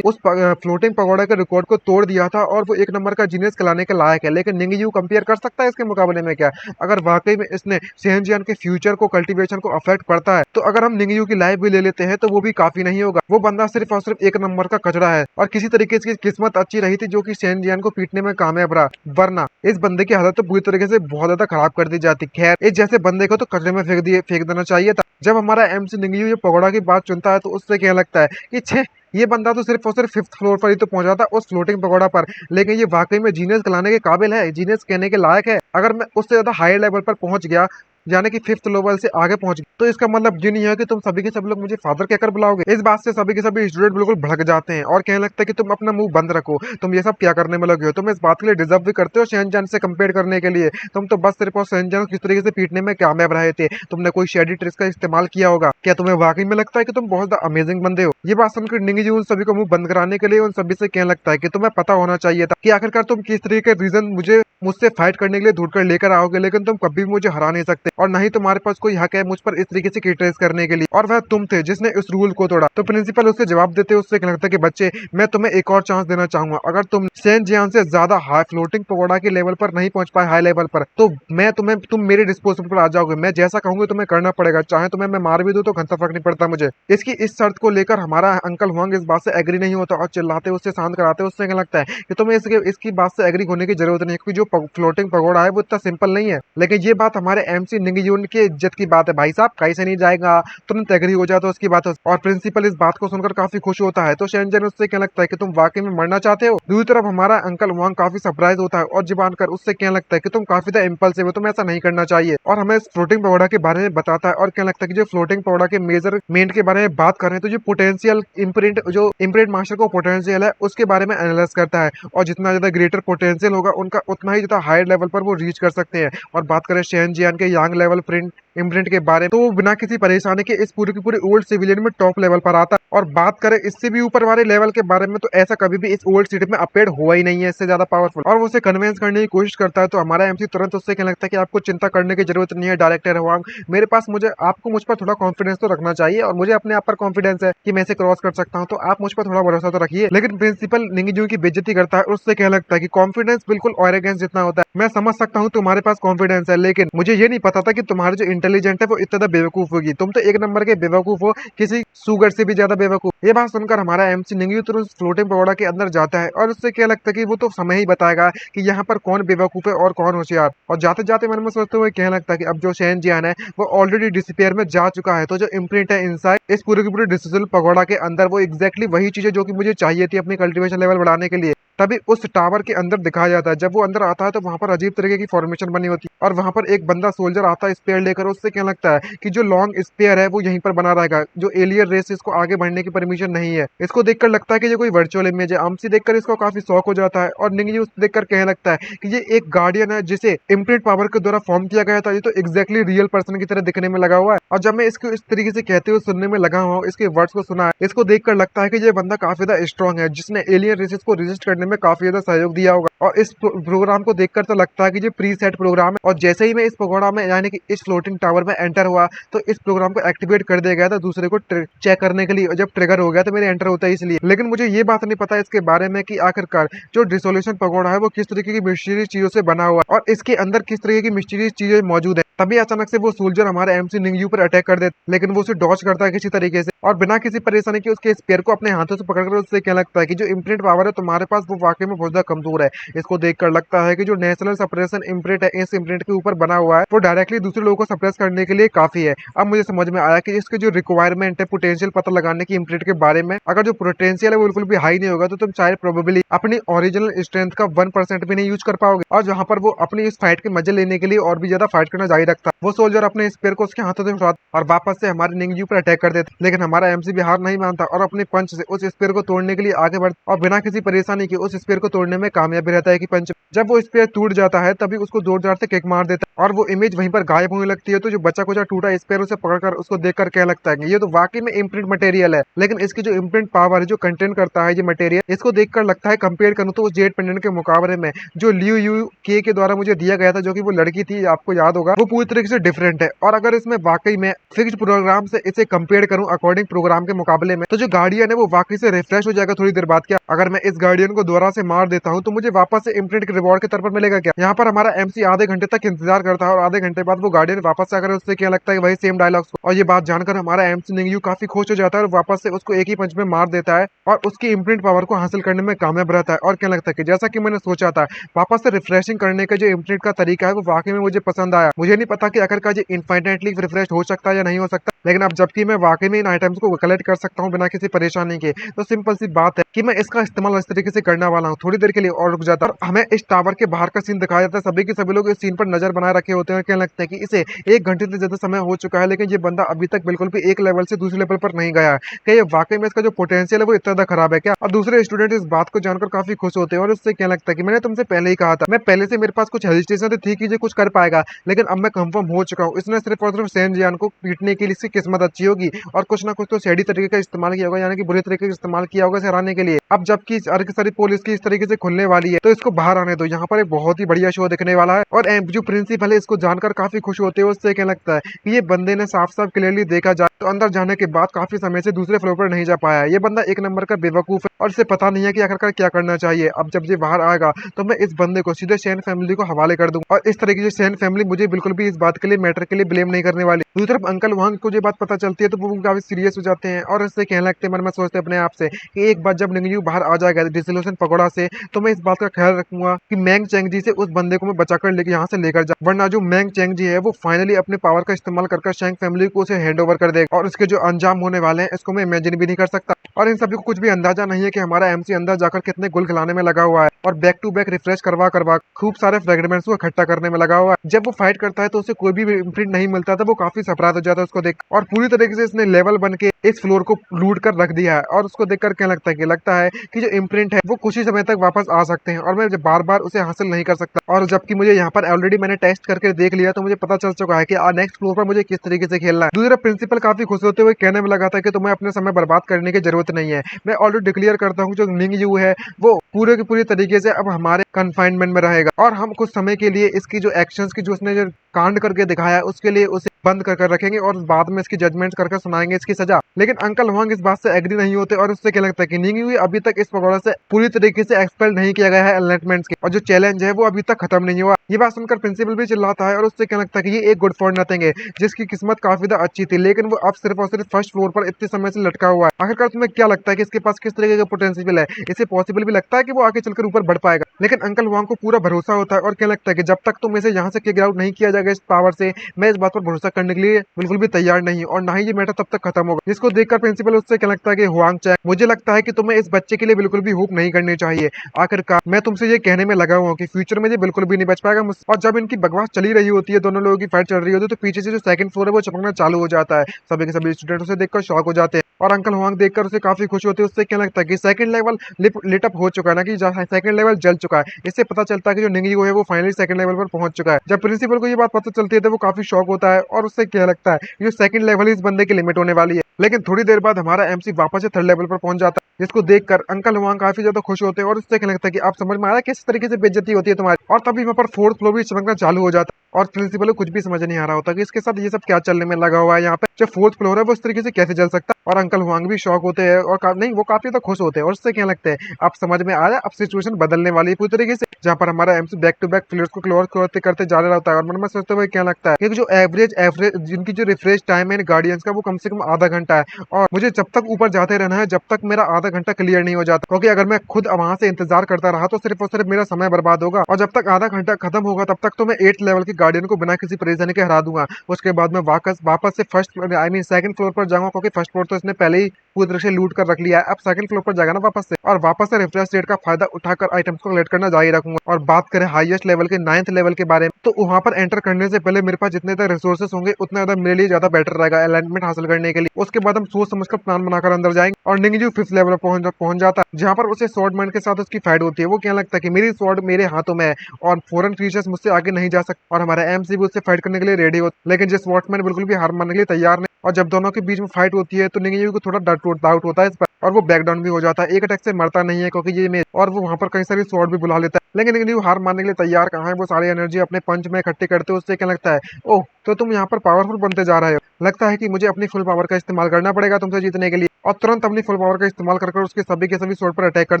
उस फ्लोटिंग पगोड़ा के रिकॉर्ड को तोड़ दिया था और वो एक नंबर का जीनियस कहलाने के लायक है। लेकिन निंगयू कंपेयर कर सकता है इसके मुकाबले में क्या? अगर वाकई में इसने शेन जियान के फ्यूचर को कल्टीवेशन को अफेक्ट पड़ता है तो अगर हम निंगयू की लाइफ भी ले लेते हैं तो वो भी काफी नहीं होगा। वो बंदा सिर्फ और सिर्फ एक नंबर का कचरा है और किसी तरीके से किस्मत अच्छी रही थी जो कि शेन जियान को पीटने में कामयाब रहा, वरना इस बंदे की हालत तो पूरी तरीके से बहुत ज्यादा खराब कर दी जाती। खैर, इस जैसे बंदे को तो कचरे में फेंक देना चाहिए था। जब हमारा एमसी निंगयू ये पगोड़ा की बात चुनता है तो उससे क्या लगता है कि छे, ये बंदा तो सिर्फ और सिर्फ 5th फ्लोर पर ही तो पहुंचा था उस फ्लोटिंग पगोड़ा पर, लेकिन ये वाकई में जीनियस कहलाने के काबिल है, जीनियस कहने के लायक है। अगर मैं उससे ज्यादा हाई लेवल पर पहुंच गया, यानी कि 5th लेवल से आगे पहुंच गया, तो इसका मतलब ये नहीं है कि तुम सभी के सब लोग मुझे फादर कहकर बुलाओगे। इस बात से सभी के सभी स्टूडेंट बिल्कुल भड़क जाते हैं और कहने लगता है कि तुम अपना मुंह बंद रखो, तुम ये सब क्या करने में लगे हो, तुम इस बात के लिए डिजर्व भी करते हो शेनजान से कंपेयर करने के लिए। तुम तो बस सिर्फ और शेनजान को किस तरीके से पीटने में कामयाब रहे थे, तुमने कोई शेडी ट्रिक्स का इस्तेमाल किया होगा। क्या तुम्हें वाकई में लगता है कि तुम बहुत ज्यादा अमेजिंग बंदे हो? ये बात सुनकर निंगयू उन सभी को मुंह बंद कराने के लिए उन सभी से कहने लगता है कि तुम्हें पता होना चाहिए था कि आखिरकार तुम किस तरीके के रीजन मुझसे फाइट करने के लिए ढूंढ कर लेकर आओगे, लेकिन तुम कभी भी मुझे हरा नहीं सकते और न ही तुम्हारे पास कोई हक है मुझ पर इस तरीके से क्रिटिसाइज करने के लिए, और वह तुम थे जिसने इस रूल को तोड़ा। तो प्रिंसिपल उससे जवाब देते उससे लगता है कि बच्चे, मैं तुम्हें एक और चांस देना चाहूंगा, अगर तुम शेन जियान से ज्यादा हाई फ्लोटिंग पगोड़ा के लेवल पर नहीं पहुंच पाए हाई लेवल पर, तो मैं तुम मेरे डिस्पोजल पर आ जाओगे, मैं जैसा कहूंगी तुम्हें करना पड़ेगा, चाहे तुम्हें मैं मार भी दूं तो घंटा फर्क नहीं पड़ता मुझे। इसकी इस शर्त को लेकर हमारा अंकल हुआंग इस बात से एग्री नहीं होता और चिल्लाते उससे शांत कराते उससे क्या लगता है कि तुम्हें इसकी बात से एग्री होने की जरूरत नहीं है, क्योंकि जो फ्लोटिंग पगोड़ा है वो इतना सिंपल नहीं है। लेकिन ये बात हमारे एमसी निंगयून की इज्जत की बात है भाई साहब, कैसे नहीं जाएगा, तुरंत एग्री हो जाए तो उसकी बात। और प्रिंसिपल इस बात को सुनकर काफी खुश होता है। तो शेनजन उससे क्या लगता है कि तुम वाकई में मरना चाहते हो। दूसरी तरफ हमारा अंकल वांग काफी सरप्राइज होता है और जुबान कर उससे क्या लगता है कि तुम काफी ज्यादा इम्पल्सिव हो, तुम ऐसा नहीं करना चाहिए, और हमें इस फ्लोटिंग पगोड़ा के बारे में बताता है और क्या लगता है कि जो फ्लोटिंग पगोड़ा के मेजरमेंट के बारे में बात कर रहे हैं, तो जो पोटेंशियल इम्प्रिंट मास्टर को पोटेंशियल है उसके बारे में एनालाइज करता है, और जितना ज्यादा ग्रेटर पोटेंशियल होगा उनका उतना ही ज्यादा हायर लेवल पर वो रीच कर सकते हैं। और बात करें शेन जियान के यांग लेवल प्रिंट इम्प्रिंट के बारे में, तो वो बिना किसी परेशानी के इस पूरी की पूरी ओल्ड सिविलियन में टॉप लेवल पर आता है। और बात करें इससे भी ऊपर वाले लेवल के बारे में, तो ऐसा कभी भी इस ओल्ड सिटी में अपडेट हुआ ही नहीं है इससे ज्यादा पावरफुल। और वो उसे कन्विंस करने की कोशिश करता है, तो हमारा एमसी तुरंत उससे क्या लगता है कि आपको चिंता करने की जरूरत नहीं है डायरेक्टर हुआंग, मेरे पास आपको मुझ पर थोड़ा कॉन्फिडेंस तो रखना चाहिए, और मुझे अपने आप पर कॉन्फिडेंस है कि मैं इसे क्रॉस कर सकता हूँ, तो आप मुझ पर थोड़ा भरोसा तो रखिए। लेकिन प्रिंसिपल निंगजू की बेइज्जती करता है और उससे क्या लगता है कि कॉन्फिडेंस बिल्कुल ऑरेगेंस जितना होता है। मैं समझ सकता हूँ तुम्हारे पास कॉन्फिडेंस है, लेकिन मुझे ये नहीं पता था कि तुम्हारे जो इंटेलिजेंट है वो इतना बेवकूफ होगी, तुम तो एक नंबर के बेवकूफ हो, किसी सुगर से भी ज्यादा बेवकूफ। ये बात सुनकर हमारा एमसी निंगयू तुरंत फ्लोटिंग पगोड़ा के अंदर जाता है और उससे क्या लगता है कि वो तो समय ही बताएगा कि यहाँ पर कौन बेवकूफ है और कौन होशियार। और जाते जाते मन में सोचते हुए कहने लगता है कि अब जो शेन जियान है वो ऑलरेडी डिसअपियर में जा चुका है, तो जो इम्प्रिंट है इनसाइड इस पूरे की पूरे डिजिटल पगोड़ा के अंदर वो एग्जैक्टली वही चीज है जो कि मुझे चाहिए थी अपनी कल्टीवेशन लेवल बढ़ाने के लिए, तभी उस टावर के अंदर दिखाया जाता है। जब वो अंदर आता है तो वहां पर अजीब तरीके की फॉर्मेशन बनी होती है और वहां पर एक बंदा सोल्जर आता है स्पेयर लेकर, उससे क्या लगता है कि जो लॉन्ग स्पेयर है वो यहीं पर बना रहेगा, जो एलियन रेस इसको आगे बढ़ने की परमिशन नहीं है। इसको देखकर लगता है कि ये कोई वर्चुअल इमेज है। आमसी देखकर इसको काफी शौक हो जाता है और निंगयू देखकर कहने लगता है कि ये एक गार्डियन है जिसे इम्प्रिंट पावर के द्वारा फॉर्म किया गया था, ये तो एग्जैक्टली रियल पर्सन की तरह दिखने में लगा हुआ है। और जब मैं इसको इस तरीके से कहते हुए सुनने में लगा हुआ हूँ, इसके वर्ड्स को सुना है, इसको देखकर लगता है कि ये बंदा काफी ज्यादा स्ट्रॉन्ग है जिसने एलियन रेसेस को रेजिस्ट करने करने में काफी ज्यादा सहयोग दिया होगा। और इस प्रोग्राम को देखकर तो लगता है कि जो प्री सेट प्रोग्राम है, और जैसे ही मैं इस पकौड़ा में यानी कि इस फ्लोटिंग टावर में एंटर हुआ तो इस प्रोग्राम को एक्टिवेट कर दिया गया था दूसरे को चेक करने के लिए, और जब ट्रिगर हो गया तो मेरे एंटर होता है इसलिए। लेकिन मुझे ये बात नहीं पता इसके बारे में कि आखिरकार जो डिसोल्यूशन पकौड़ा है वो किस तरीके की मिस्टीरियस चीजों से बना हुआ है और इसके अंदर किस तरीके की मिस्टीरियस चीजें मौजूद है। तभी अचानक से वो सोल्जर हमारे एमसी निंगयू पर अटैक कर देता, लेकिन वो उसे डॉज करता है किसी तरीके से और बिना किसी परेशानी के उसके स्पेयर को अपने हाथों से पकड़कर उससे क्या लगता है कि जो इम्प्रिंट पावर है तुम्हारे पास वो वाकई में बहुत ज्यादा कमजोर है। इसको देखकर लगता है कि जो नेशनल सप्रेशन इम्प्रिंट है इस इम्प्रिंट के ऊपर बना हुआ है वो डायरेक्टली दूसरे लोगों को सप्रेस करने के लिए काफी है। अब मुझे समझ में आया कि इसके जो रिक्वायरमेंट है पोटेंशियल पता लगाने की इम्प्रिंट के बारे में, अगर जो पोटेंशियल है वो बिल्कुल भी हाई नहीं होगा तो तुम चाहे प्रोबेबली अपनी ओरिजिनल स्ट्रेंथ का 1% भी नहीं यूज कर पाओगे। और जहां पर वो अपनी इस फाइट के मजे लेने के लिए और भी ज्यादा फाइट करना जारी रखता, वो सोल्जर अपने स्पेयर को उसके हाथों से उठाता और वापस से हमारे निंगयू पर अटैक कर देता। लेकिन हमारा एमसी भी हार नहीं मानता और अपने पंच से उस स्पेयर को तोड़ने के लिए आगे बढ़ता और बिना किसी परेशानी के उस स्पेयर को तोड़ने में कामयाबी रहता है कि पंच। जब वो स्पेयर टूट जाता है तभी उसको जोरदार से किक मार देता है और वो इमेज वहीं पर गायब होने लगती है। तो जो बचा कुचा टूटा स्पेयर उसे पकड़कर उसको देखकर क्या लगता है कि ये तो वाकई में इम्प्रिंट मटेरियल है। लेकिन इसकी जो इम्प्रिंट पावर है जो कंटेन करता है ये मटेरियल, इसको देखकर लगता है कंपेयर करूं तो उस जेट पेंडेंट के मुकाबले में जो लियू यू के द्वारा मुझे दिया गया था, जो कि वो लड़की थी, आपको याद होगा, वो पूरी तरीके से डिफरेंट है। और अगर इसमें वाकई में फिक्स्ड प्रोग्राम से इसे कंपेयर करूं अकॉर्डिंग प्रोग्राम के मुकाबले में, तो जो गार्डियन है वो वाकई से रिफ्रेश हो जाएगा थोड़ी देर बाद। क्या अगर मैं इस गार्डियन को दोबारा से मार देता हूं तो मुझे वापस से इम्प्रिंट के रिवॉर्ड के तौर पर मिलेगा क्या? यहाँ पर हमारा एमसी आधे घंटे तक इंतजार करता है और आधे घंटे बाद वो गार्डियन वापस से आकर उससे क्या लगता है वही सेम डायलॉग्स को, और ये बात जानकर हमारा एमसी निंगयू काफी खुश हो जाता है और वापस से उसको एक ही पंच में मार देता है और उसकी इम्प्रिंट पावर को हासिल करने में कामयाब रहता है। और क्या लगता है कि जैसा कि मैंने सोचा था, वापस से रिफ्रेशिंग करने का जो इम्प्रिंट का तरीका है वो वाकई में मुझे पसंद आया। मुझे नहीं पता कि आखिरकार ये इनफाइनाइटली रिफ्रेश हो सकता है या नहीं हो सकता, लेकिन अब जबकि मैं वाकई में इन आइटम्स को कलेक्ट कर सकता हूँ बिना किसी परेशानी के, तो सिंपल सी बात है कि मैं इसका इस्तेमाल इस तरीके से करने वाला हूँ। थोड़ी देर के लिए और रुक जाता और हमें इस टावर के बाहर का सीन दिखाया जाता है। सभी के सभी लोग इस सीन पर नजर बनाए रखे होते हैं और क्या लगता है कि इसे 1 घंटे से ज्यादा समय हो चुका है, लेकिन ये बंदा अभी तक बिल्कुल भी एक लेवल से दूसरे लेवल पर नहीं गया है। क्या ये वाकई में इसका जो पोटेंशियल है वो इतना ज्यादा खराब है क्या? और दूसरे स्टूडेंट इस बात को जानकर काफी खुश होते हैं और उससे क्या लगता है कि मैंने तुमसे पहले ही कहा था, मैं पहले से मेरे पास कुछ हेजिटेशन तो थी कि ये कुछ कर पाएगा, लेकिन अब मैं कंफर्म हो चुका हूँ इसने सिर्फ और सिर्फ सेन जियान को पीटने के लिए इसकी किस्मत अच्छी होगी और कुछ ना कुछ तो शेडी तरीके का इस्तेमाल किया होगा, यानी कि बुरे तरीके का इस्तेमाल किया होगा इसे हराने के लिए। अब जबकि सारी पुलिस की इस तरीके से खुलने वाली है तो इसको बाहर आने दो, यहाँ पर एक बहुत ही बढ़िया शो दिखने वाला है। और जो प्रिंसिपल है इसको जानकर काफी खुश होते हैं। उससे क्या लगता है कि ये बंदे ने साफ साफ क्लियरली देखा जाए तो अंदर जाने के बाद काफी समय से दूसरे फ्लोर पर नहीं जा पाया है। ये बंदा एक नंबर का बेवकूफ है और इसे पता नहीं है कि आखिरकार क्या करना चाहिए। अब जब ये बाहर आएगा तो मैं इस बंदे को सीधे सेन फैमिली को हवाले कर दूंगा और इस तरीके से सेन फैमिली मुझे बिल्कुल भी इस बात के लिए मैटर के लिए ब्लेम नहीं करने वाली। दूसरी तरफ अंकल वांग को ये बात पता चलती है तो वो काफी सीरियस हो जाते हैं और इससे कहने लगते हैं मन में सोचते अपने आप से कि एक बार जब निंगयू बाहर आ जाएगा डिसोल्यूशन पकौड़ा से तो मैं इस बात का ख्याल रखूंगा कि मैंग चेंग जी से उस बंदे को मैं बचाकर लेके यहाँ से लेकर जा, वरना जो मैंग चेंग जी है वो फाइनली अपने पावर का इस्तेमाल कर शेंग फैमिली को उसे हैंड ओवर कर देगा और उसके जो अंजाम होने वाले हैं इसको मैं इमेजिन भी नहीं कर सकता। और इन सभी को कुछ भी अंदाजा नहीं है कि हमारा एमसी अंदर जाकर कितने गुल खिलाने में लगा हुआ है और बैक टू बैक रिफ्रेश करवा करवा खूब सारे फ्रेगमेंट्स को इकट्ठा करने में लगा हुआ है। जब वो फाइट करता है तो उसे कोई भी इम्प्रिंट नहीं मिलता था, वो काफी सरप्राइज हो जाता है उसको देख और पूरी तरीके से इसने लेवल बन के इस फ्लोर को लूट कर रख दिया है। और उसको देखकर क्या लगता है कि जो इम्प्रिंट है वो कुछ ही समय तक वापस आ सकते हैं और मैं बार बार उसे हासिल नहीं कर सकता। और जबकि मुझे यहाँ पर ऑलरेडी मैंने टेस्ट करके देख लिया तो मुझे पता चल चुका है कि नेक्स्ट फ्लोर पर मुझे किस तरीके से खेलना है। दूसरा प्रिंसिपल काफी खुश होते हुए कहने में लगा था कि तुम्हें अपने समय बर्बाद करने की जरूरत नहीं है, मैं ऑलरेडी डिक्लेयर करता हूँ जो निंग यू है वो पूरे की पूरी तरीके से अब हमारे कन्फाइनमेंट में रहेगा और हम कुछ समय के लिए इसकी जो एक्शंस की जो उसने जो कांड करके दिखाया है उसके लिए उसे बंद कर रखेंगे और बाद में इसकी जजमेंट करके सुनाएंगे इसकी सजा। लेकिन अंकल वांग इस बात से एग्री नहीं होते और उससे क्या लगता है कि निंग यू अभी तक इस पकौड़ा से पूरी तरीके से एक्सपेल नहीं किया गया है एनलाइटमेंट्स के और जो चैलेंज है वो अभी तक खत्म नहीं हुआ। ये बात सुनकर प्रिंसिपल भी चिल्लाता है और उससे क्या लगता है कि ये एक गुड फॉर नथिंग है जिसकी किस्मत काफी ज्यादा अच्छी थी, लेकिन वो अब सिर्फ और सिर्फ फर्स्ट फ्लोर पर इतने समय से लटका हुआ है। आखिरकार तुम्हें क्या लगता है कि इसके पास किस तरीके का पोटेंशियल है? इसे पॉसिबल भी लगता है कि वो आगे चलकर ऊपर बढ़ पाएगा, लेकिन अंकल वांग को पूरा भरोसा होता है और क्या लगता है कि जब तक तुम इसे यहाँ से किक आउट नहीं किया जाएगा इस पावर से, मैं इस बात पर भरोसा करने के लिए बिल्कुल भी तैयार नहीं और ना ही ये मैटर तब तक खत्म होगा। जिसको देखकर प्रिंसिपल उससे क्या लगता है कि हुआंग चैंग, मुझे लगता है कि तुम्हें इस बच्चे के लिए बिल्कुल भी होप नहीं करनी चाहिए। आखिरकार मैं तुमसे ये कहने में लगा हुआ कि फ्यूचर में ये बिल्कुल भी नहीं बच पाएगा मुझसे। और जब इनकी बकवास चली रही होती है, दोनों लोगों की फाइट चल रही होती है, तो पीछे से जो सेकंड फ्लोर है वो चमकना चालू हो जाता है। सभी के सभी स्टूडेंट उसे देखकर शॉक हो जाते हैं और अंकल हुआंग देखकर उसे काफी खुश होते हैं। उससे क्या लगता है कि सेकंड लेवल लिट अप हो चुका है, ना कि सेकंड लेवल जल चुका है। इससे पता चलता है कि जो निंग यू है वो फाइनली सेकंड लेवल पर पहुंच चुका है। जब प्रिंसिपल को ये बात पता चलती है तो वो काफी शॉक होता है और उससे क्या लगता है कि जो सेकंड लेवल इस बंदे की लिमिट होने वाली है। लेकिन थोड़ी देर बाद हमारा एमसी वापस से थर्ड लेवल पर पहुंच जाता है जिसको देखकर अंकल हुआंग काफी ज्यादा खुश होते हैं और उससे कहने लगता है कि आप समझ में आया किस तरीके से बेइज्जती होती है तुम्हारी। और तभी वहाँ पर फोर्थ फ्लोर भी चमकना चालू हो जाता है और प्रिंसिपल को कुछ भी समझ नहीं आ रहा होता कि इसके साथ ये सब क्या चलने में लगा हुआ है। यहाँ पे जो फोर्थ फ्लोर है वो इस तरीके से कैसे चल सकता है। और अंकल हुआंग भी शॉक होते हैं और नहीं वो काफी ज्यादा खुश होते हैं और उससे कहने लगते हैं आप समझ में आया, अब सिचुएशन बदलने वाली है पूरी तरीके से। जहाँ पर हमारा MC back to back floors को क्लोर करते करते जा रहा होता है और मन में सोचते हुए क्या लगता है कि जो एवरेज एवरेज जिनकी जो रिफ्रेश टाइम है गार्डियंस का वो कम से कम आधा घंटा है और मुझे जब तक ऊपर जाते रहना है जब तक मेरा आधा घंटा क्लियर नहीं हो जाता, क्योंकि अगर मैं खुद वहां से इंतजार करता रहा तो सिर्फ और सिर्फ मेरा समय बर्बाद होगा और जब तक आधा घंटा खत्म होगा तब तक तो मैं 8th लेवल के गार्डियन को बिना किसी परेशानी के हरा दूंगा। उसके बाद मैं वापस से first I mean second floor पर जाऊंगा, क्योंकि फर्स्ट फ्लोर तो इसने पहले ही पूरी तरह से लूट कर रख लिया है। अब सेकंड फ्लोर पर जाएगा ना वापस से और वापस से रिफ्रेश रेट का फायदा उठाकर आइटम्स को कलेक्ट करना जारी रखूंगा। और बात करें हाईएस्ट लेवल के 9th लेवल के बारे में, तो वहां पर एंटर करने से पहले मेरे पास जितने ज्यादा रिसोर्सेस होंगे उतना ज्यादा मेरे लिए ज्यादा बेटर रहेगा अलाइनमेंट हासिल करने के लिए। उसके बाद हम सोच समझकर प्लान बनाकर अंदर जाएंगे और निंगजू 5th लेवल पर पहुंच जाता है, जहां पर उसे स्वॉर्डमैन के साथ उसकी फाइट होती है। वो क्या लगता है कि मेरी स्वॉर्ड मेरे हाथों में है और फॉरेन क्रीचर्स मुझसे आगे नहीं जा सकते और हमारा एमसी भी उससे फाइट करने के लिए रेडी होता, लेकिन जो स्वॉर्डमैन बिल्कुल भी हार मानने के लिए तैयार नहीं। और जब दोनों के बीच में फाइट होती है तो निंगजू को थोड़ा डाउट होता है इस पर और वो बैक डाउन भी हो जाता है। एक अटैक से मरता नहीं है क्योंकि ये इमेज, और वो वहां पर कई सारी स्वॉर्ड भी बुला लेता है, लेकिन निंगजू हार मानने के लिए तैयार कहाँ है। वो सारी एनर्जी अपने पंच में इकट्ठी करते हुए उससे क्या लगता है, ओह तो तुम यहाँ पर पावरफुल बनते जा रहे हो, लगता है कि मुझे अपनी फुल पावर का इस्तेमाल करना पड़ेगा तुमसे जीतने के लिए। और तुरंत अपनी फुल पावर का इस्तेमाल कर उसके सभी के सभी स्वॉर्ड पर अटैक कर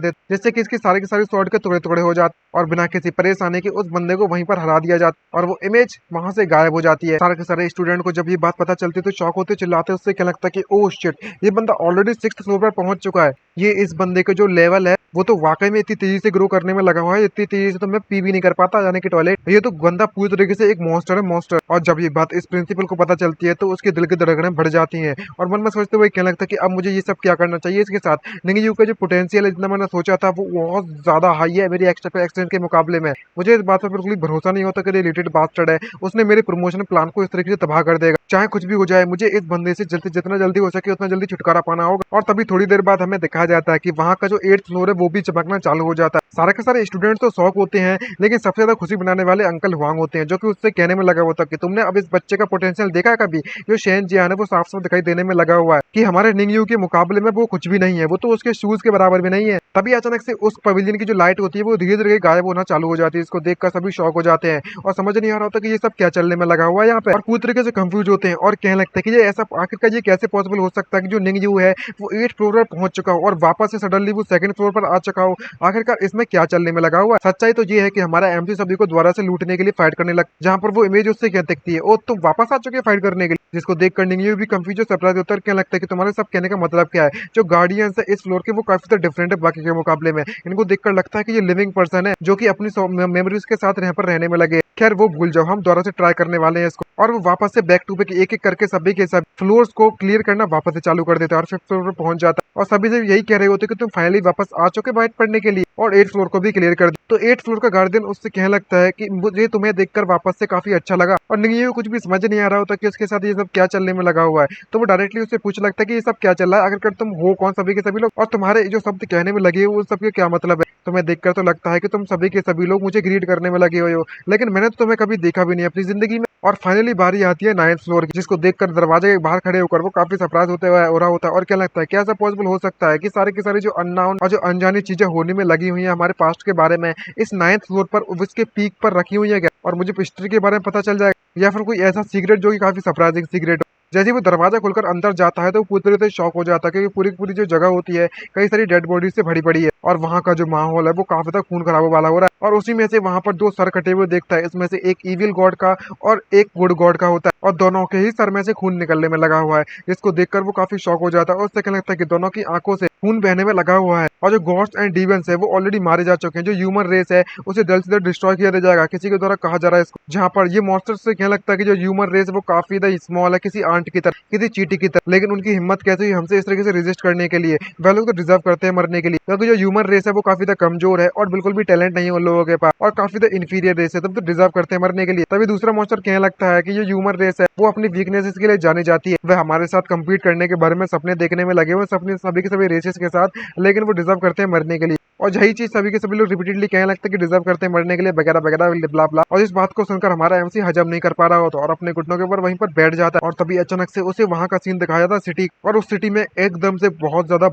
देते, जिससे कि इसकी सारी की सारी स्वॉर्ड के टुकड़े टुकड़े हो जाते और बिना किसी परेशानी के उस बंदे को वहीं पर हरा दिया जाता और वो इमेज वहां से गायब हो जाती है। सारे के सारे स्टूडेंट को जब ये बात पता चलती है तो शॉक होते चिल्लाते, उससे क्या लगता है कि ओह शिट, ये बंदा ऑलरेडी 6th फ्लोर पर पहुंच चुका है। ये इस बंदे का जो लेवल है वो तो वाकई में इतनी तेजी से ग्रो करने में लगा हुआ है, इतनी तेजी से तो मैं पी भी नहीं कर पाता जाने की टॉयलेट। ये तो बंदा पूरी तरीके से एक मॉन्स्टर है, मॉन्स्टर। और जब ये बात इस प्रिंसिपल को पता चलती है तो उसके दिल की धड़कनें बढ़ जाती हैं और मन में सोचते हुए क्या लगता है कि अब मुझे ये सब क्या करना चाहिए इसके साथ। निंगजू का जो पोटेंशियल है जितना मैंने सोचा था वो बहुत ज्यादा हाई है मेरी एक्सटेंड के मुकाबले में। मुझे इस बात पर बिल्कुल भरोसा नहीं होता कि रिलेटेड बास्टर्ड है, उसने मेरे प्रमोशन प्लान को इस तरीके से तबाह कर देगा। चाहे कुछ भी हो जाए मुझे इस बंदे से जल्दी जितना जल्दी हो सके उतना जल्दी छुटकारा पाना होगा। और तभी थोड़ी देर बाद हमें दिखाया जाता है कि वहां का जो 8th फ्लोर है वो भी चमकना चालू हो जाता है। सारे के सारे स्टूडेंट्स तो शौक होते हैं, लेकिन सबसे ज्यादा खुशी बनाने वाले अंकल हुआंग होते हैं, जो कि उससे कहने में लगा हुआ था कि तुमने अब इस बच्चे का पोटेंशियल देखा है कभी। जो शेन जियान है वो साफ साफ दिखाई देने में लगा हुआ है कि हमारे निंगयू के मुकाबले में वो कुछ भी नहीं है, वो तो उसके शूज के बराबर भी नहीं है। तभी अचानक से उस पवेलियन की जो लाइट होती है वो धीरे धीरे गायब होना चालू हो जाती है। इसको देखकर सभी शॉक हो जाते हैं और समझ नहीं आ रहा होता कि ये सब क्या चलने में लगा हुआ है यहाँ पे, और पूरी तरीके से कंफ्यूज होते हैं और कहने लगते हैं कि ये ऐसा आखिरकार ये कैसे पॉसिबल हो सकता है कि जो निंगयू है वो 8th फ्लोर पर पहुंच चुका हो और वापस से सडनली वो 2nd फ्लोर पर आ चुका हो। आखिरकार इसमें क्या चलने में लगा हुआ है। सच्चाई तो ये है कि हमारा एमसी सभी को दोबारा से लूटने के लिए फाइट करने लगा, जहां पर वो इमेज उससे क्या दिखती है, ओ तुम वापस आ चुके फाइट करने के लिए। जिसको देखकर निंगयू भी कंफ्यूज और सरप्राइज होता है, क्या लगता है कि तुम्हारे सब कहने का मतलब क्या है। जो गार्डियंस है इस फ्लोर के वो काफी ज्यादा डिफरेंट है बाकी के मुकाबले में। इनको देखकर लगता है कि ये लिविंग पर्सन है जो कि अपनी मेमोरीज के साथ यहाँ पर रहने में लगे। खैर वो भूल जाओ, हम दोबारा से ट्राई करने वाले हैं इसको। और वो वापस से बैक टू बैक एक एक करके सभी के सब फ्लोर्स को क्लियर करना वापस से चालू कर देता है और 5th फ्लोर पर पहुंच जाता है और सभी से यही कह रहे होते कि तुम फाइनली वापस आ चुके फाइट पढ़ने के लिए और 8th फ्लोर को भी क्लियर कर दिया। तो 8th फ्लोर का गार्डियन उससे कहने लगता है कि मुझे तुम्हें देखकर वापस से काफी अच्छा लगा। और निंगयू कुछ भी समझ नहीं आ रहा होता कि उसके साथ ये सब क्या चलने में लगा हुआ है, तो वो डायरेक्टली उससे पूछ लगता है कि ये सब क्या चल रहा है, आखिरकार तुम हो कौन सभी के सभी लोग और तुम्हारे जो शब्द कहने में लगे हुए उन सब के क्या मतलब है। तुम्हें देखकर तो लगता है कि तुम सभी के सभी लोग मुझे ग्रीट करने में लगे हुए हो, लेकिन मैंने तो तुम्हें कभी देखा भी नहीं अपनी जिंदगी में। और फाइनली बारी आती है 9th फ्लोर की, जिसको देखकर दरवाजे के बाहर खड़े होकर वो काफी सरप्राइज होते हुए हो रहा होता है और क्या लगता है क्या ऐसा पॉसिबल हो सकता है कि सारे की सारी जो अननोन और जो अनजानी चीजें होने में लगी हुई है हमारे पास्ट के बारे में इस 9th फ्लोर पर उसके पीक पर रखी हुई है क्या, और मुझे हिस्ट्री के बारे में पता चल जाएगा या फिर कोई ऐसा सीक्रेट जो कि काफी सरप्राइजिंग सीक्रेट। जैसे वो दरवाजा खोलकर अंदर जाता है तो पूरी तरह से शॉक हो जाता है, क्योंकि पूरी पूरी जो जगह होती है कई सारी डेड बॉडी से भरी पड़ी है और वहाँ का जो माहौल है वो काफी तक खून खराबा वाला हो रहा है। और उसी में से वहाँ पर दो सर कटे हुए देखता है, इसमें से एक इविल गॉड का और एक गुड गॉड का होता है और दोनों के ही सर में से खून निकलने में लगा हुआ है। जिसको देखकर वो काफी शॉक हो जाता है और उससे कहने लगता है कि दोनों की आंखों से खून बहने में लगा हुआ है और जो गॉड्स एंड डीमंस है वो ऑलरेडी मारे जा चुके हैं। जो ह्यूमन रेस है उसे जल्द से जल्द डिस्ट्रॉय किया जाएगा, किसी के द्वारा कहा जा रहा है इसको। जहाँ पर ये मॉन्स्टर से कहने लगता है कि जो ह्यूमन रेस है वो काफी ज्यादा स्मॉल है, किसी आंट की तरह, किसी चींटी की तरह, लेकिन उनकी हिम्मत कैसे हुई हमसे इस तरीके से रेजिस्ट करने के लिए। वह लोग तो डिजर्व करते हैं मरने के लिए, क्योंकि जो ह्यूमन रेस है वो काफी ज्यादा कमजोर है और बिल्कुल भी टैलेंट नहीं है उन लोगों के पास और काफी ज्यादा इन्फीरियर रेस है, तब तो डिजर्व करते हैं मरने के लिए। तभी दूसरा मॉन्स्टर कहने लगता है कि जो ह्यूमन रेस है वो अपनी वीकनेसेस के लिए जानी जाती है, वह हमारे साथ कम्पीट करने के बारे में सपने देखने में लगे हुए सपने सभी के सभी रेसेस के साथ, लेकिन वो डिजर्व करते हैं मरने के लिए। और यही चीज सभी के सभी लोग रिपीटेडली कहने लगते हैं कि डिजर्व करते हैं मरने के लिए वगैरह वगैरह ब्ला ब्ला। और इस बात को सुनकर हमारा एमसी हजम नहीं कर पा रहा होता और अपने घुटनों के ऊपर वहीं पर बैठ जाता है। और तभी अचानक से उसे वहां का सीन दिखाया जाता है सिटी, और उस सिटी में एकदम से बहुत ज्यादा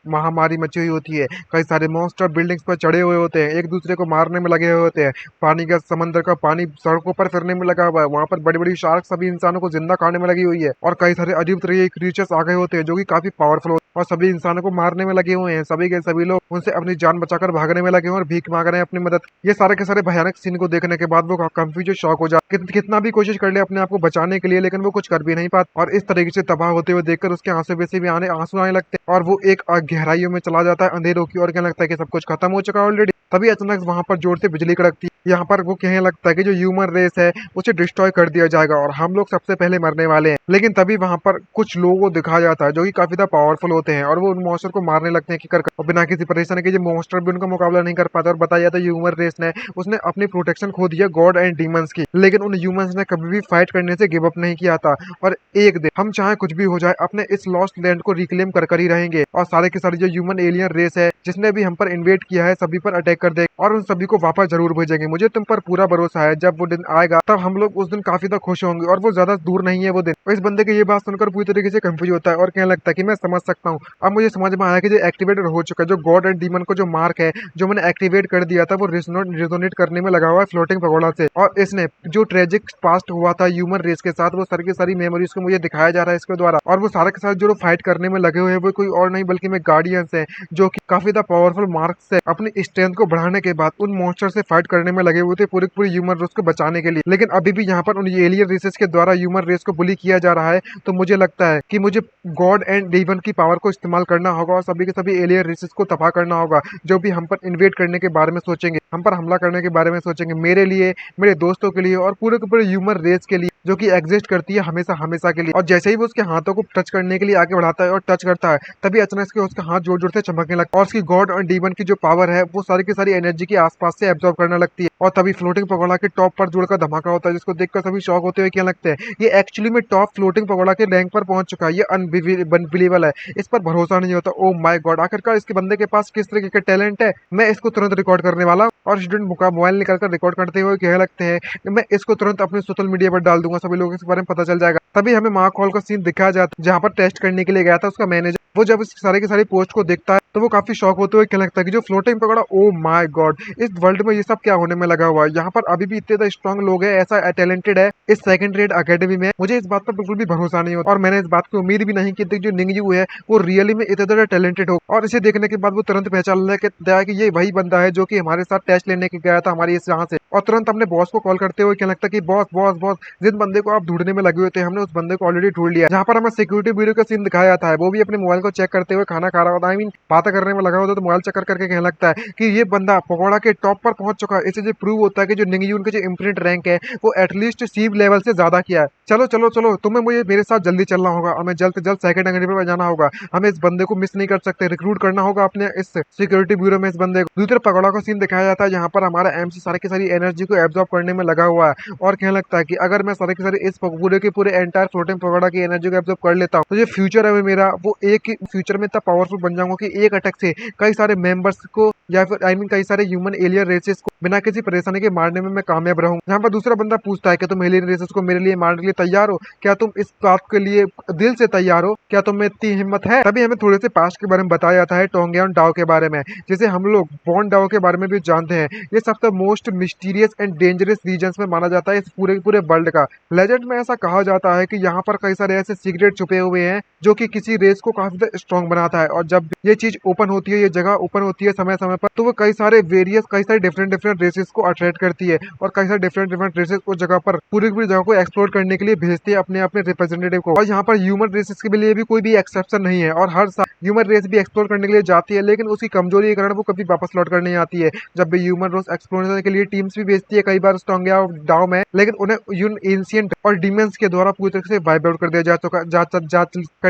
महामारी मची हुई होती है। कई सारे मॉन्स्टर बिल्डिंग्स पर चढ़े हुए होते हैं, एक दूसरे को मारने में लगे हुए होते हैं। पानी का, समंदर का पानी सड़कों पर फिरने में लगा हुआ है। वहाँ पर बड़ी बड़ी शार्क सभी इंसानों को जिंदा खाने में लगी हुई है। और कई सारे अजीब तरह के क्रीचर्स आ गए होते हैं जो कि काफी पावरफुल होते हैं और सभी इंसानों को मारने में लगे हुए हैं। सभी के सभी लोग उनसे अपनी जान बचाकर भागने में लगे हुए हैं और भीख मांग रहे हैं अपनी मदद। ये सारे के सारे भयानक सीन को देखने के बाद वो कंफ्यूज, शॉक हो जाते, कितना भी कोशिश कर ले अपने आप को बचाने के लिए, लेकिन वो कुछ कर भी नहीं पाते। और इस तरीके से तबाह होते हुए देखकर उसके आंसू वैसे भी आंसू आने लगते हैं और वो एक गहराइयों में चला जाता है, अंधेरों की। और क्या लगता है कि सब कुछ खत्म हो चुका है ऑलरेडी। तभी अचानक वहां पर जोर से बिजली कड़कती है। यहाँ पर वो कहने लगता है कि जो ह्यूमन रेस है उसे डिस्ट्रॉय कर दिया जाएगा और हम लोग सबसे पहले मरने वाले हैं। लेकिन तभी वहां पर कुछ लोगों को दिखाया जाता है जो कि काफी ज्यादा पावरफुल होते हैं और वो उन मॉन्स्टर को मारने लगते हैं कि कर और बिना किसी परेशानी के। जो मॉन्स्टर भी उनका मुकाबला नहीं कर पाता और बताया जाता है ह्यूमन रेस ने उसने अपनी प्रोटेक्शन खो दिया गॉड एंड डीमंस की, लेकिन उन ह्यूमंस ने कभी भी फाइट करने से गिव अप नहीं किया था। और एक दिन हम चाहे कुछ भी हो जाए अपने इस लॉस्ट लैंड को रिक्लेम कर ही रहेंगे और सारे के सारे जो ह्यूमन एलियन रेस है जिसने भी हम पर इन्वेट किया है सभी पर अटैक कर देंगे और उन सभी को वापस जरूर भेजेंगे। मुझे तुम पर पूरा भरोसा है, जब वो दिन आएगा तब हम लोग उस दिन काफी ज्यादा खुश होंगे और वो ज्यादा दूर नहीं है वो दिन। और इस बंदे की ये बात सुनकर पूरी तरीके से कंफ्यूज होता है और कहने लगता है कि मैं समझ सकता हूँ। अब मुझे समझ में आया कि जो एक्टिवेटेड हो चुका है, जो गॉड एंड डीमन को जो मार्क है जो मैंने एक्टिवेट कर दिया था वो रिजोनेट करने में लगा हुआ है फ्लोटिंग पगोड़ा से। और इसने जो ट्रेजिक पास्ट हुआ था ह्यूमन रेस के साथ वो सारी की सारी मेमोरीज को मुझे दिखाया जा रहा है इसके द्वारा। और वो सारे के साथ जो फाइट करने में लगे हुए हैं वो कोई और नहीं बल्कि मैं गार्डियंस है जो कि काफी ज्यादा पावरफुल मार्क से अपनी स्ट्रेंथ को बढ़ाने के बाद उन मॉन्स्टर से फाइट करने में लगे हुए थे पूरी पूरी ह्यूमन रेस को बचाने के लिए। लेकिन अभी भी यहाँ पर उन एलियन रेसेस के द्वारा ह्यूमन रेस को बुली किया जा रहा है। तो मुझे लगता है कि मुझे गॉड एंड डीमन की पावर को इस्तेमाल करना होगा और सभी के सभी एलियन रेसेस को तबाह करना होगा जो भी हम पर इन्वेट करने के बारे में सोचेंगे, हम पर हमला करने के बारे में सोचेंगे, मेरे लिए, मेरे दोस्तों के लिए और पूरे के पूरे ह्यूमन रेस के लिए जो कि एग्जिस्ट करती है हमेशा हमेशा के लिए। और जैसे ही वो उसके हाथों को टच करने के लिए आगे बढ़ाता है और टच करता है तभी अचानक से उसका हाथ जोर जोर से चमकने लगता है और उसकी गॉड और डीमन की जो पावर है वो सारी की सारी एनर्जी के आसपास से एब्जॉर्ब करने लगती है। और तभी फ्लोटिंग पगोड़ा के टॉप पर जुड़कर धमाका होता है जिसको देखकर सभी शॉक होते हुए क्या लगता है ये एक्चुअली में टॉप फ्लोटिंग पगोड़ा के रैंक पर पहुंच चुका है। ये अनबिलीवेबल है, इस पर भरोसा नहीं होता। ओ माय गॉड, आखिरकार इसके बंदे के पास किस तरीके का टैलेंट है। मैं इसको तुरंत रिकॉर्ड करने वाला और स्टूडेंट मोबाइल निकालकर रिकॉर्ड करते हुए कह लगते हैं कि मैं इसको तुरंत अपने सोशल मीडिया पर डाल दूंगा, सभी लोगों के बारे में पता चल जाएगा। तभी हमें मार्क हॉल का सीन दिखाया जाता है जहाँ पर टेस्ट करने के लिए गया था उसका मैनेजर। वो जब इस सारे के सारे पोस्ट को देखता है तो वो काफी शॉक होते हुए क्या लगता है कि जो फ्लोटिंग पकड़ा, ओ माय गॉड, इस वर्ल्ड में ये सब क्या होने में लगा हुआ है। यहाँ पर अभी भी इतने स्ट्रॉन्ग लोग हैं, ऐसा टैलेंटेड है इस सेकंड रेट अकेडमी में। मुझे इस बात पर बिल्कुल भी भरोसा नहीं होता और मैंने इस बात की उम्मीद भी नहीं की थी जो निंगयू है वो रियली में इतने ज्यादा टैलेंटेड हो। और इसे देखने के बाद वो तुरंत पहचान लिया कि ये वही बंदा है जो कि हमारे साथ टेस्ट लेने के गया था हमारी इस यहाँ से। और तुरंत अपने बॉस को कॉल करते हुए क्या लगता है कि बॉस बॉस बॉस, जिस बंदे को आप ढूंढने में लगे हुए थे हमने उस बंदे को ऑलरेडी ढूंढ लिया। जहाँ पर हमें सिक्योरिटी ब्यूरो का सीन दिखाया जाता है वो भी अपने मोबाइल को चेक करते हुए खाना खा रहा होता है, आई मीन बातें करने में लगा होता है तो मोबाइल चेक करके कहने लगता है कि ये बंदा पकौड़ा के टॉप पर पहुंच चुका है। इससे जो प्रूव होता है कि जो निंगयू उनके जो इम्प्रिंट रैंक है वो एटलीस्ट सी लेवल से ज्यादा किया है। चलो चलो चलो, तुम्हें मुझे मेरे साथ जल्दी चलना होगा, हमें जल्द से जल्द सेकंड अंगड़ी पर जाना होगा, हमें इस बंदे को मिस नहीं कर सकते, रिक्रूट करना होगा अपने इस सिक्योरिटी ब्यूरो में इस बंदे को। दूसरे पकौड़ा का सीन दिखाया जाता है जहाँ पर हमारा एमसी सारी की सारी एनर्जी को एब्जॉर्ब करने में लगा हुआ है और कहने लगता है कि अगर मैं सारे के सारे इस पूरे के पूरे एंटायर फ्लोटिंग पकौड़ा की एनर्जी को एब्जॉर्ब कर लेता हूँ तो जो फ्यूचर है मेरा वो एक फ्यूचर में इतना पावरफुल बन जाऊंगा कि एक अटैक से कई सारे मेंबर्स को या फिर आई मीन कई सारे ह्यूमन एलियन रेसेस को बिना किसी परेशानी के मारने में मैं कामयाब रहूं। यहाँ पर दूसरा बंदा पूछता है कि तुम एलियन रेसेस को मेरे लिए मारने के लिए तैयार हो, क्या तुम इस बात के लिए दिल से तैयार हो, क्या तुम में इतनी हिम्मत है। तभी हमें थोड़े से पास्ट के बारे में बताया जाता है टोंगयान डाओ के बारे में, जिसे हम लोग बॉन डाओ के बारे में भी जानते हैं। ये सबसे most mysterious and dangerous region में माना जाता है इस पूरे वर्ल्ड का। लेजेंड में ऐसा कहा जाता है कि यहाँ पर कई सारे ऐसे सीक्रेट छुपे हुए हैं जो कि किसी रेस को काफी स्ट्रॉन्ग बनाता है और जब ये चीज ओपन होती है, ये जगह ओपन होती है समय समय पर, तो वो कई सारे डिफरेंट रेसेस को अट्रैक्ट करती है और कई सारे डिफरेंट रेसेस उस जगह पर पूरी पूरी जगह को एक्सप्लोर करने के लिए भेजती है अपने अपने रिप्रेजेंटेटिव को। और यहाँ पर ह्यूमन रेसेस के लिए भी कोई भी एक्सेप्शन नहीं है और हर साल ह्यूमन रेस भी एक्सप्लोर करने के लिए जाती है, लेकिन उसकी कमजोरी के कारण वो कभी वापस लौट कर नहीं आती है। जब भी ह्यूमन रेस एक्सप्लोरेशन के लिए टीम्स भी भेजती है कई बार टोंगयान डाओ में, लेकिन उन्हें एंशिएंट और डीमंस के द्वारा पूरी तरह से वाइप आउट कर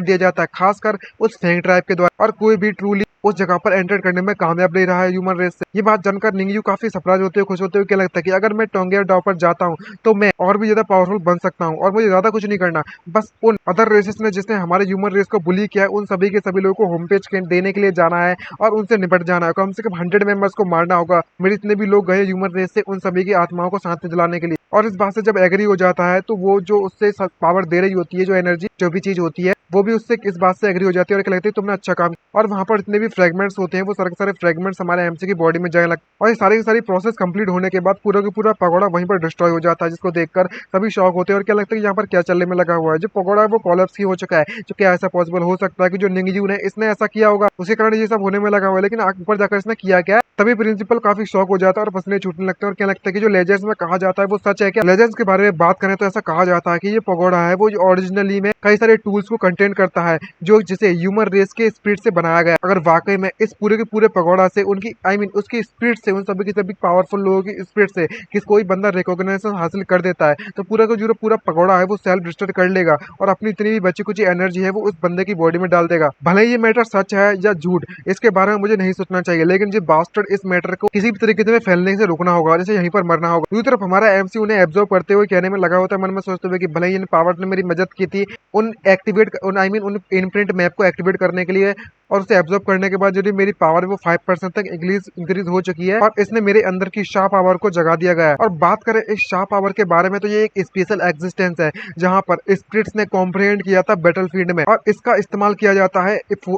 दिया जाता है, खासकर उस फैंग ट्राइब के द्वारा। और कोई भी ट्रूली उस जगह पर एंटर करने में कामयाब नहीं रहा है ह्यूमन रेस से। ये बात जानकर निंगयू काफी सरप्राइज होते हुए खुश होते हुए क्या लगता है कि अगर मैं टोंगयान डाओ पर जाता हूँ तो मैं और भी ज्यादा पावरफुल बन सकता हूँ और मुझे ज्यादा कुछ नहीं करना, बस उन अदर रेसेस ने जिसने हमारे ह्यूमन रेस को बुली किया है उन सभी के सभी लोगों को होम पेज देने के लिए जाना है और उनसे निपट जाना है। कम से कम 100 मेंबर्स को मारना होगा, मेरे जितने भी लोग गए ह्यूमन रेस से उन सभी की आत्माओं को शांति दिलाने के लिए। और इस बात से जब एग्री हो जाता है तो वो जो उससे पावर दे रही होती है, जो एनर्जी जो भी चीज होती है, वो भी उससे इस बात से एग्री हो जाती है और क्या लगती है तुमने अच्छा काम किया। और वहाँ पर जितने भी फ्रेगमेंट्स होते हैं वो सारे के सारे फ्रेगमेंट्स हमारे एमसी की बॉडी में जाने लगते हैं और ये सारी की सारी प्रोसेस कंप्लीट होने के बाद पूरा का पूरा पगोड़ा वहीं पर डिस्ट्रॉय हो जाता है, जिसको देखकर सभी शॉक होते हैं और क्या लगता है कि यहाँ पर क्या चलने में लगा हुआ है। जो पगोड़ा है वो कोलैप्स ही हो चुका है। जो क्या ऐसा पॉसिबल हो सकता है कि जो निंगजू ने इसने ऐसा किया होगा, उसके कारण ये सब होने में लगा हुआ है। लेकिन ऊपर जाकर इसने किया क्या है, तभी प्रिंसिपल काफी शॉक हो जाता है और पसीने छूटने लगते हैं। और क्या लगता है कि जो लेजेंड्स में कहा जाता है वो सच है क्या। लेजेंड्स के बारे में बात करें तो ऐसा कहा जाता है कि ये पगोड़ा है वो ओरिजिनली में कई सारे टूल्स को कंटेन करता है जो जिसे ह्यूमन रेस के स्पिरिट से बनाया गया। अगर वाकई में इस पूरे के पूरे पगोड़ा से उनकी उसकी स्पिरिट से, उन सभी की सभी पावरफुल लोगों की स्पिरिट से किस कोई बंदा रिकॉग्निशन हासिल कर देता है तो पूरा का जो पूरा पगोड़ा है वो सेल्फ डिस्ट्रॉय कर लेगा और अपनी इतनी भी बची कुछ एनर्जी है वो उस बंदे की बॉडी में डाल देगा। भले ही ये मैटर सच है या झूठ, इसके बारे में मुझे नहीं सोचना चाहिए, लेकिन जो बास्टर्ड इस मैटर को किसी भी तरीके से फैलने से रोकना होगा, जैसे यहीं पर मरना होगा। दूसरी तरफ हमारा एमसी उन्हें एब्जॉर्ब करते हुए कहने में लगा होता है, मन में सोचते हुए कि भले ही इन पावर ने मेरी मदद की थी उन इम्प्रिंट मैप को एक्टिवेट करने के लिए और उसे एब्जॉर्ब करने के बाद जो मेरी पावर है वो 5% तक इंक्रीज हो चुकी है और इसने मेरे अंदर की शाह पावर को जगा दिया गया है। और बात करें इस शाह पावर के बारे में तो ये एक स्पेशल एग्जिस्टेंस है जहां पर स्पिरिट्स ने कॉम्प्रिहेंड किया था बैटलफील्ड में और इसका इस्तेमाल किया जाता है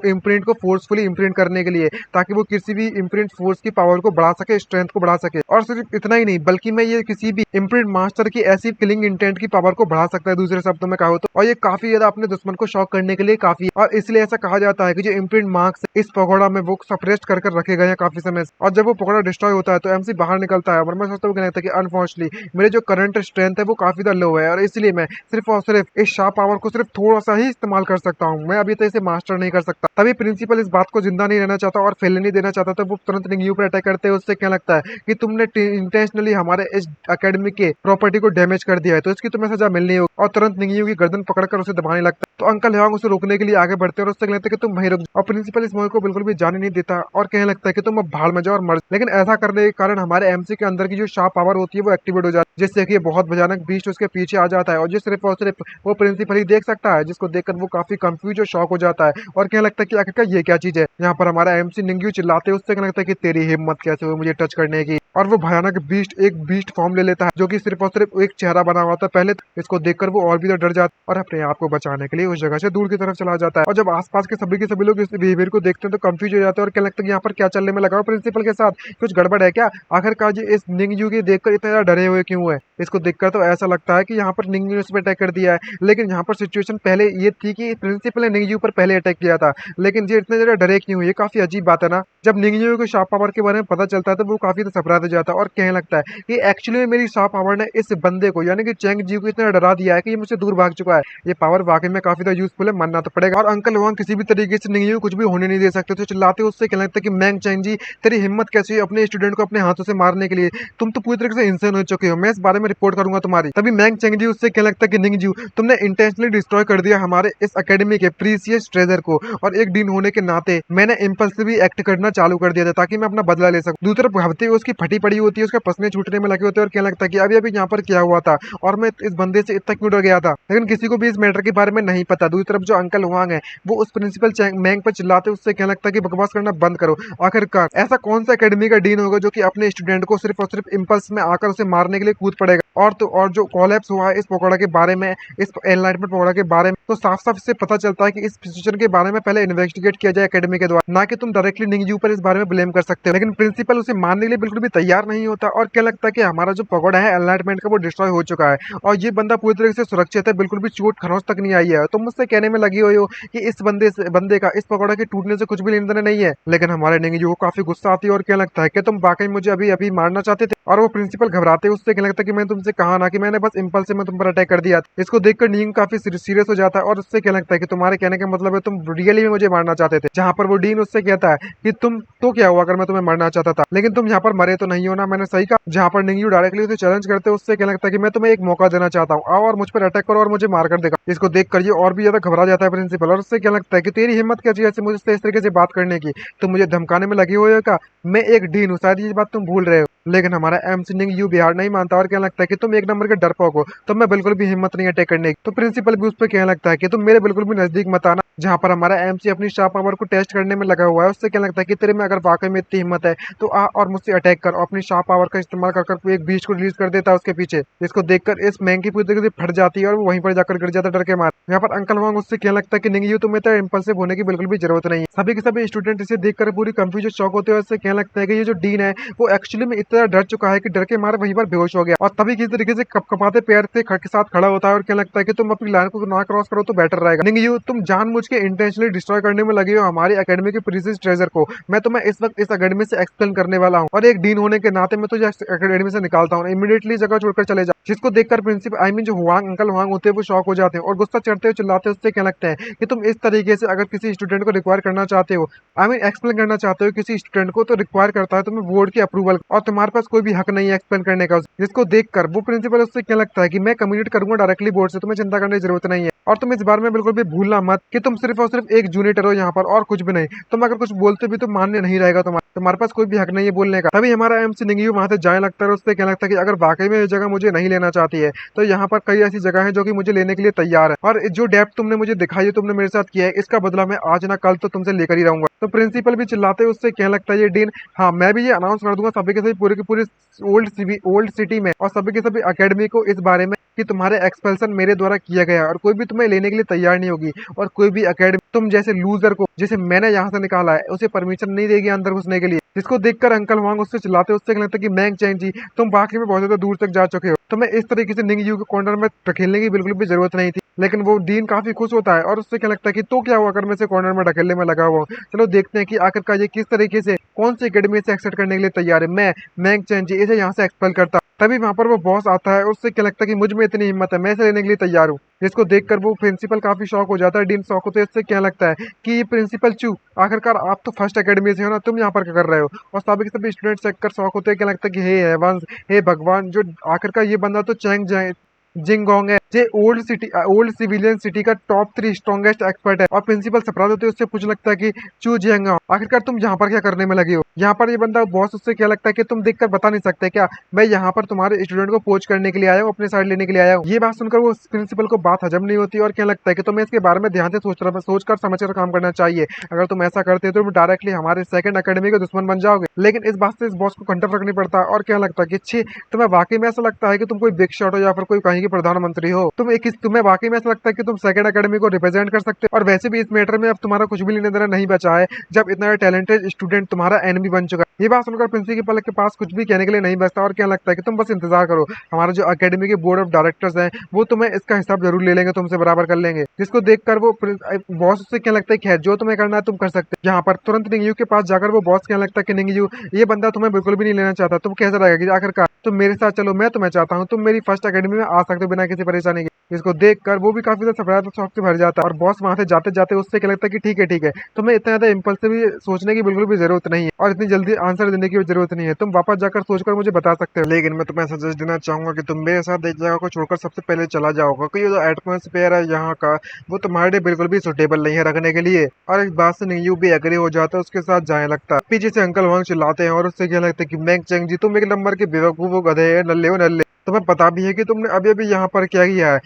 इम्प्रिंट को फोर्सफुली इम्प्रिंट करने के लिए ताकि वो किसी भी इम्प्रिंट फोर्स की पावर को बढ़ा सके, स्ट्रेंथ को बढ़ा सके। और सिर्फ इतना ही नहीं बल्कि मैं ये किसी भी इम्प्रिंट मास्टर की ऐसी किलिंग इंटेंट की पावर को बढ़ा सकता है, दूसरे शब्दों में कहा तो। और ये काफी ज्यादा अपने दुश्मन को शॉक करने के लिए काफी है और इसलिए ऐसा कहा जाता है कि जो इम्प्रिंट मार्क्स इस पगोड़ा में वो सप्रेस्ट कर रखे गए हैं काफी समय से। और जब वो पगोड़ा डिस्ट्रॉय होता है तो एमसी बाहर निकलता है और मैं सोचता हूँ कि अनफॉर्चुनेटली मेरे जो करंट स्ट्रेंथ है वो काफी ज्यादा लो है और इसलिए मैं सिर्फ और सिर्फ इस शाह पावर को सिर्फ थोड़ा सा ही इस्तेमाल कर सकता हूँ, मैं अभी तो इसे मास्टर नहीं कर सकता। तभी प्रिंसिपल इस बात को जिंदा नहीं रहना चाहता और फैलने नहीं देना चाहता, तो वो तुरंत निंगयू पर अटैक करते हैं। उससे क्या लगता है कि तुमने इंटेंशनली हमारे इस अकेडमी के प्रॉपर्टी को डैमेज कर दिया है तो इसकी तुम्हें सजा मिलनी होगी। और तुरंत निंगयू की गर्दन पकड़कर उसे दबाने लगता है तो अंकल ह्वांग उसे रोकने के लिए आगे बढ़ते हैं और उससे लगता है कि तुम वहीं रुक जाओ। और प्रिंसिपल इस मूवी को बिल्कुल भी जाने नहीं देता और कहने लगता है कि तुम अब भाड़ में जाओ और मर। लेकिन ऐसा करने के कारण हमारे एमसी के अंदर की जो शाह पावर होती है वो एक्टिवेट हो जाती है, जिससे कि बहुत भयानक बीस्ट उसके पीछे आ जाता है और जो सिर्फ और सिर्फ वो प्रिंसिपल ही देख सकता है, जिसको देखकर वो काफी कंफ्यूज और शॉक हो जाता है और कहने लगता है कि आखिरकार ये क्या चीज है। यहाँ पर हमारा एमसी निंगयू चिल्लाते उससे कहने लगता है कि तेरी हिम्मत कैसे हुई मुझे टच करने की। और वो भयानक एक बीस्ट फॉर्म ले लेता है जो कि सिर्फ और सिर्फ एक चेहरा बना हुआ था पहले। इसको देखकर वो और भी डर जाता है और अपने आप को बचाने के लिए उस जगह से दूर की तरफ चला जाता है। और जब आसपास के सभी लोग इस बिहेवियर को देखते हैं तो कंफ्यूज हो जाते हैं और क्या लगता है कि यहाँ पर क्या चलने में लगा प्रिंसिपल के साथ, कुछ गड़बड़ है क्या। आखिरकार जी इस निंगयू की देखकर इतना ज्यादा डरे हुए क्यों है। इसको देखकर तो ऐसा लगता है कि यहाँ पर निंगयू ने उस पर अटैक कर दिया है, लेकिन यहाँ पर सिचुएशन पहले ये थी कि प्रिंसिपल ने निंगयू पर पहले अटैक किया था, लेकिन ये इतने ज्यादा डरे क्यों। ये काफी अजीब बात है ना। जब निंगयू को शाह पावर के बारे में पता चलता है तो वो काफी सरप्राइज हो जाता है और कहने लगता है कि एक्चुअली में मेरी शाह पावर ने इस बंदे को यानी कि चेंग जी को इतना डरा दिया है कि ये मुझसे दूर भाग चुका है। ये पावर वाकई में काफी ज्यादा यूजफुल है, मानना तो पड़ेगा। और अंकल ह्वांग किसी भी तरीके से निंगयू कुछ भी होने नहीं दे सकते, तो चिल्लाते उससे कहने लगता है कि मैंग चेंग जी तेरी हिम्मत कैसी है अपने स्टूडेंट को अपने हाथों से मारने के लिए, तुम तो पूरी तरीके से इंसान हो चुके हो, मैं इस बारे में रिपोर्ट करूंगा तुम्हारी। तभी मैंग चेंग जी उससे कहने लगता है कि निंगयू तुमने इंटेंशनली डिस्ट्रॉय कर दिया हमारे इस अकेडमी के प्रीसियस ट्रेजर को और एक डीन होने के नाते मैंने इम्पल्सिवली एक्ट करना चालू कर दिया था ताकि मैं अपना बदला ले सकूं। दूसरी तरफ हफ्ते उसकी फटी पड़ी होती है, उसके पसने छूटने में लगे होते हैं और कहने लगता है कि अभी अभी यहाँ पर क्या हुआ था और मैं इस बंदे से इतना क्यों डर गया था, लेकिन किसी को भी इस मैटर के बारे में नहीं पता। दूसरी तरफ जो अंकल ह्वांग है वो उस प्रिंसिपल मैंग पर चिल्लाते उससे कहने लगता है कि बकवास करना बंद करो। आखिरकार ऐसा कौन सा एकेडमी का डीन होगा जो कि अपने स्टूडेंट को सिर्फ और सिर्फ इम्पल्स में आकर उसे मारने के लिए कूद पड़ेगा। और जो कोलैप्स हुआ है इस पकौड़ा के बारे में, इस एनलाइटमेंट पकौड़ा के बारे में, तो साफ साफ इससे पता चलता है कि इस सिचुएशन के बारे में पहले इन्वेस्टिगेट किया जाए एकेडमी के द्वारा, ना कि तुम डायरेक्टली निंगयू पर इस बारे में ब्लेम कर सकते हो। लेकिन प्रिंसिपल उसे मानने के लिए बिल्कुल भी तैयार नहीं होता और क्या लगता है कि हमारा जो पकौड़ा है एनलाइटमेंट का वो डिस्ट्रॉय हो चुका है और ये बंदा पूरी तरीके से सुरक्षित है, बिल्कुल भी चोट खरोंच तक नहीं आई है। तुम मुझसे कहने में लगी हुई हो कि इस बंदे का इस पकौड़ा के टूटने से कुछ भी लेन देन नहीं है, लेकिन हमारे निंगयू को काफी गुस्सा आती है और क्या लगता है कि तुम वाकई मुझे अभी अभी मारना चाहते थे। और वो प्रिंसिपल घबराते उससे क्या लगता है कि मैंने तुमसे कहा ना कि मैंने बस इम्पल्स से मैं तुम पर अटैक कर दिया। इसको देखकर डीन काफी सीरियस हो जाता है और उससे क्या लगता है कि तुम्हारे कहने का मतलब है तुम रियली में मुझे मारना चाहते थे। जहां पर वो डीन उससे कहता है कि तुम तो क्या हुआ अगर मैं तुम्हें मारना चाहता था, लेकिन तुम यहाँ पर मरे तो नहीं हो ना, मैंने सही कहा। जहां पर निंगयू डायरेक्टली उसे चैलेंज करते उससे क्या लगता है कि मैं तुम्हें एक मौका देना चाहता हूँ, आओ और मुझ पर अटैक करो और मुझे मार कर देखा। इसको देखकर ये और भी ज्यादा घबरा जाता है प्रिंसिपल और उससे क्या लगता है कि तेरी हिम्मत कैसी है मुझसे इस तरीके से बात करने की, तुम मुझे धमकाने में लगी हुई हो का, मैं एक डीन हूँ, शायद ये बात तुम भूल रहे हो। लेकिन हमारा एमसी निंग यू बिहार नहीं मानता और कहने लगता है कि तुम एक नंबर के डरपोक हो, तो मैं बिल्कुल भी हिम्मत नहीं अटैक करने की। तो प्रिंसिपल भी उस पर कहने लगता है कि तुम मेरे बिल्कुल भी नजदीक मत आना। जहाँ पर हमारा एमसी अपनी शार्प पावर को टेस्ट करने में लगा हुआ है, उससे कहने लगता है कि तेरे में अगर वाकई में इतनी हिम्मत है तो आ और मुझसे अटैक कर। और अपनी शार्प पावर का इस्तेमाल कर कर एक बीच को रिलीज कर देता है उसके पीछे। इसको देखकर इस मैंग की पूरी तरीके से फट जाती है और वो वहीं पर जाकर गिर जाता है डर के मारे। यहाँ पर अंकल वांग उससे कहने लगता है कि निंग यू तुम्हें तो इम्पल्सिव होने की बिल्कुल भी जरूरत नहीं है। सभी के सभी स्टूडेंट इसे देखकर पूरी कंफ्यूजन शॉक होते हैं। उससे कहने लगता है कि ये जो डीन है वो एक्चुअली में इतना डर चुका है कि डर के मारे वहीं पर बेहोश हो गया और तभी किसी तरीके से कपकपाते पैर से के साथ खड़ा होता है और कहने लगता है कि तुम अपनी लाइन को ना क्रॉस करो तो बेटर रहेगा। निंग यू तुम जानबूझ के इंटेंशनली डिस्ट्रॉय करने में लगे हो हमारी एकेडमी के प्रीशियस ट्रेजर को। मैं तुम्हें इस वक्त इस एकेडमी से एक्सप्लेन करने वाला हूँ और एक डीन होने के नाते मैं तुझे एकेडमी से निकालता हूँ। इमीडिएटली जगह छोड़कर चले जा। जिसको देखकर प्रिंसिपल आई मीन जो हुआंग अंकल हुआंग होते हैं वो शॉक हो जाते हैं और गुस्सा चढ़ते हुए चिल्लाते उससे कहने लगते हैं कि तुम इस तरीके से अगर किसी स्टूडेंट को रिक्वायर करना चाहते हो, आई मीन एक्सप्लेन करना चाहते हो किसी स्टूडेंट को, तो रिक्वायर करता है तुम्हें बोर्ड की अप्रूवल और तुम्हारे पास कोई भी हक नहीं है एक्सप्लेन करने का। जिसको देखकर वो प्रिंसिपल उससे क्या लगता है कि मैं कम्युनिकेट करूंगा डायरेक्टली बोर्ड से, तुम्हें चिंता करने की जरूरत नहीं है और तुम इस बारे में बिल्कुल भी भूलना मत कि तुम सिर्फ और सिर्फ एक जूनियर हो यहाँ पर और कुछ भी नहीं। तुम अगर कुछ बोलते भी तो मान्य नहीं रहेगा तुम्हारे पास कोई भी हक नहीं है बोलने का। तभी हमारा एमसी निंगयू वहां से जाने लगता है और उससे कहने लगता है कि अगर वाकई में ये जगह मुझे नहीं लेना चाहती है तो यहाँ पर कई ऐसी जगह है जो कि मुझे लेने के लिए तैयार है और जो डेप्थ तुमने मुझे दिखाई है, तुमने मेरे साथ किया है, इसका बदला मैं आज ना कल तो तुमसे लेकर ही रहूंगा। तो प्रिंसिपल भी चिल्लाते हुए उससे कहने लगता है ये डीन, हाँ मैं भी ये अनाउंस कर दूंगा सभी के सभी पूरे की पूरी ओल्ड सिटी में और सभी के सभी अकेडमी को इस बारे में कि तुम्हारे एक्सपेल्सन मेरे द्वारा किया गया है और कोई भी तुम्हें लेने के लिए तैयार नहीं होगी और कोई भी अकेडमी तुम जैसे लूजर को जिसे मैंने यहाँ से निकाला है उसे परमिशन नहीं देगी अंदर घुसने के लिए। जिसको देखकर अंकल वांग उससे चिल्लाते उससे लगता है कि मैंग चैंग जी तुम वाकई में बहुत ज्यादा दूर तक जा चुके हो, तुम्हें इस तरीके से निंग यू के कॉर्नर में ढकेलने की बिल्कुल भी जरूरत नहीं थी। लेकिन वो डीन काफी खुश होता है और उससे क्या लगता है कि तो क्या हुआ अगर मैं इसे कॉर्नर में ढकेलने में लगा हुआ हूँ। चलो देखते हैं कि आखिरकार ये किस तरीके से कौन सी एकेडमी से एक्सेप्ट करने के लिए तैयार है। मैं मैंग चैन जी इसे यहाँ से एक्सपेल करता। तभी वहां पर वो बॉस आता है और उससे क्या लगता है कि मुझ में इतनी हिम्मत है, मैं इसे लेने के लिए तैयार हूँ। जिसको देखकर वो प्रिंसिपल काफी शॉक हो जाता है। डीन शॉक होते इससे क्या लगता है कि ये प्रिंसिपल चू आखिरकार आप तो फर्स्ट एकेडमी से हो ना, तुम यहाँ पर क्या कर रहे हो। और सभी के सभी स्टूडेंट चेक कर शॉक होते हैं, क्या लगता है कि हे हेवंस, हे भगवान, जो आखिरकार ये बंदा तो चैंग जिंगोंग है जे ओल्ड सिविलियन सिटी का टॉप 3 स्ट्रॉन्गेस्ट एक्सपर्ट है। और प्रिंसिपल सरप्राइज होते उससे पूछ लगता है कि चू जियांगा आखिरकार तुम यहाँ पर क्या करने में लगे हो। यहाँ पर ये बंदा बॉस उससे क्या लगता है कि तुम देखकर बता नहीं सकते क्या मैं यहाँ पर तुम्हारे स्टूडेंट को पोच करने के लिए आया हूँ, अपने साइड लेने के लिए आया हूँ। ये बात सुनकर वो प्रिंसिपल को बात हजम नहीं होती और क्या लगता है कि तुम्हें इसके बारे में ध्यान से सोचकर समझकर काम करना चाहिए। अगर तुम ऐसा करते तो तुम डायरेक्टली हमारे सेकंड एकेडमी के दुश्मन बन जाओगे। लेकिन इस बात से इस बॉस को कंट्रोल रखनी पड़ता है और क्या लगता है कि छी तुम्हें वाकई में ऐसा लगता है कि तुम कोई बिग शॉट हो या फिर कोई कहीं की प्रधानमंत्री हो। तुम्हें वाकई में ऐसा लगता है कि तुम सेकंड एकेडमी को रिप्रेजेंट कर सकते हो। और वैसे भी इस मैटर में अब तुम्हारा कुछ भी लेने देना नहीं बचा है जब इतना टैलेंटेड स्टूडेंट तुम्हारा एनिमी बन चुका है। ये बात सुनकर प्रिंसिपल के पास कुछ भी कहने के लिए नहीं बचता और क्या लगता है कि तुम बस इंतजार करो, हमारा जो एकेडमी के बोर्ड ऑफ डायरेक्टर्स हैं वो तुम्हें इसका हिसाब जरूर ले लेंगे, तुमसे बराबर कर लेंगे। जिसको देखकर वो बॉस से क्या लगता है कि जो तुम्हें करना है तुम कर सकते हो। यहाँ पर तुरंत निंगयू के पास जाकर वो बॉस क्या लगता है कि निंगयू ये बंदा तुम्हें बिल्कुल भी नहीं लेना चाहता, तुम कैसा रहेगा कि आखिरकार तुम मेरे साथ चलो, मैं तुम्हें चाहता हूँ, तुम मेरी फर्स्ट एकेडमी में आ सकते हो बिना किसी परेशानी के। इसको देखकर वो भी काफी ज्यादा सरप्राइज और शॉक से भर जाता है और बॉस वहां से जाते जाते उससे क्या लगता है कि ठीक है तुम्हें इतना ज्यादा इम्पल्सिव सोचने की बिल्कुल भी जरूरत नहीं है और इतनी जल्दी आंसर देने की भी जरूरत नहीं है, तुम वापस जाकर सोचकर मुझे बता सकते हो। लेकिन मैं तुम्हें सजेस्ट देना चाहूंगा कि तुम मेरे साथ एक जगह को छोड़कर सबसे पहले चला जाओगा, क्योंकि जो एटमोसफेयर है यहाँ का वो तुम्हारे लिए बिल्कुल भी सुटेबल नहीं है रखने के लिए। और इस बात से निंगयू भी एग्री हो जाता है, उसके साथ जाने लगता है। पीछे से अंकल वांग चिल्लाते हैं और उससे क्या लगता है कि मैंग चेंग जी तुम एक नंबर के बेवकूफ हो, गधे है, नल्ले हो नल्ले, तुम्हें पता भी है कि तुमने अभी अभी यहाँ पर क्या किया है।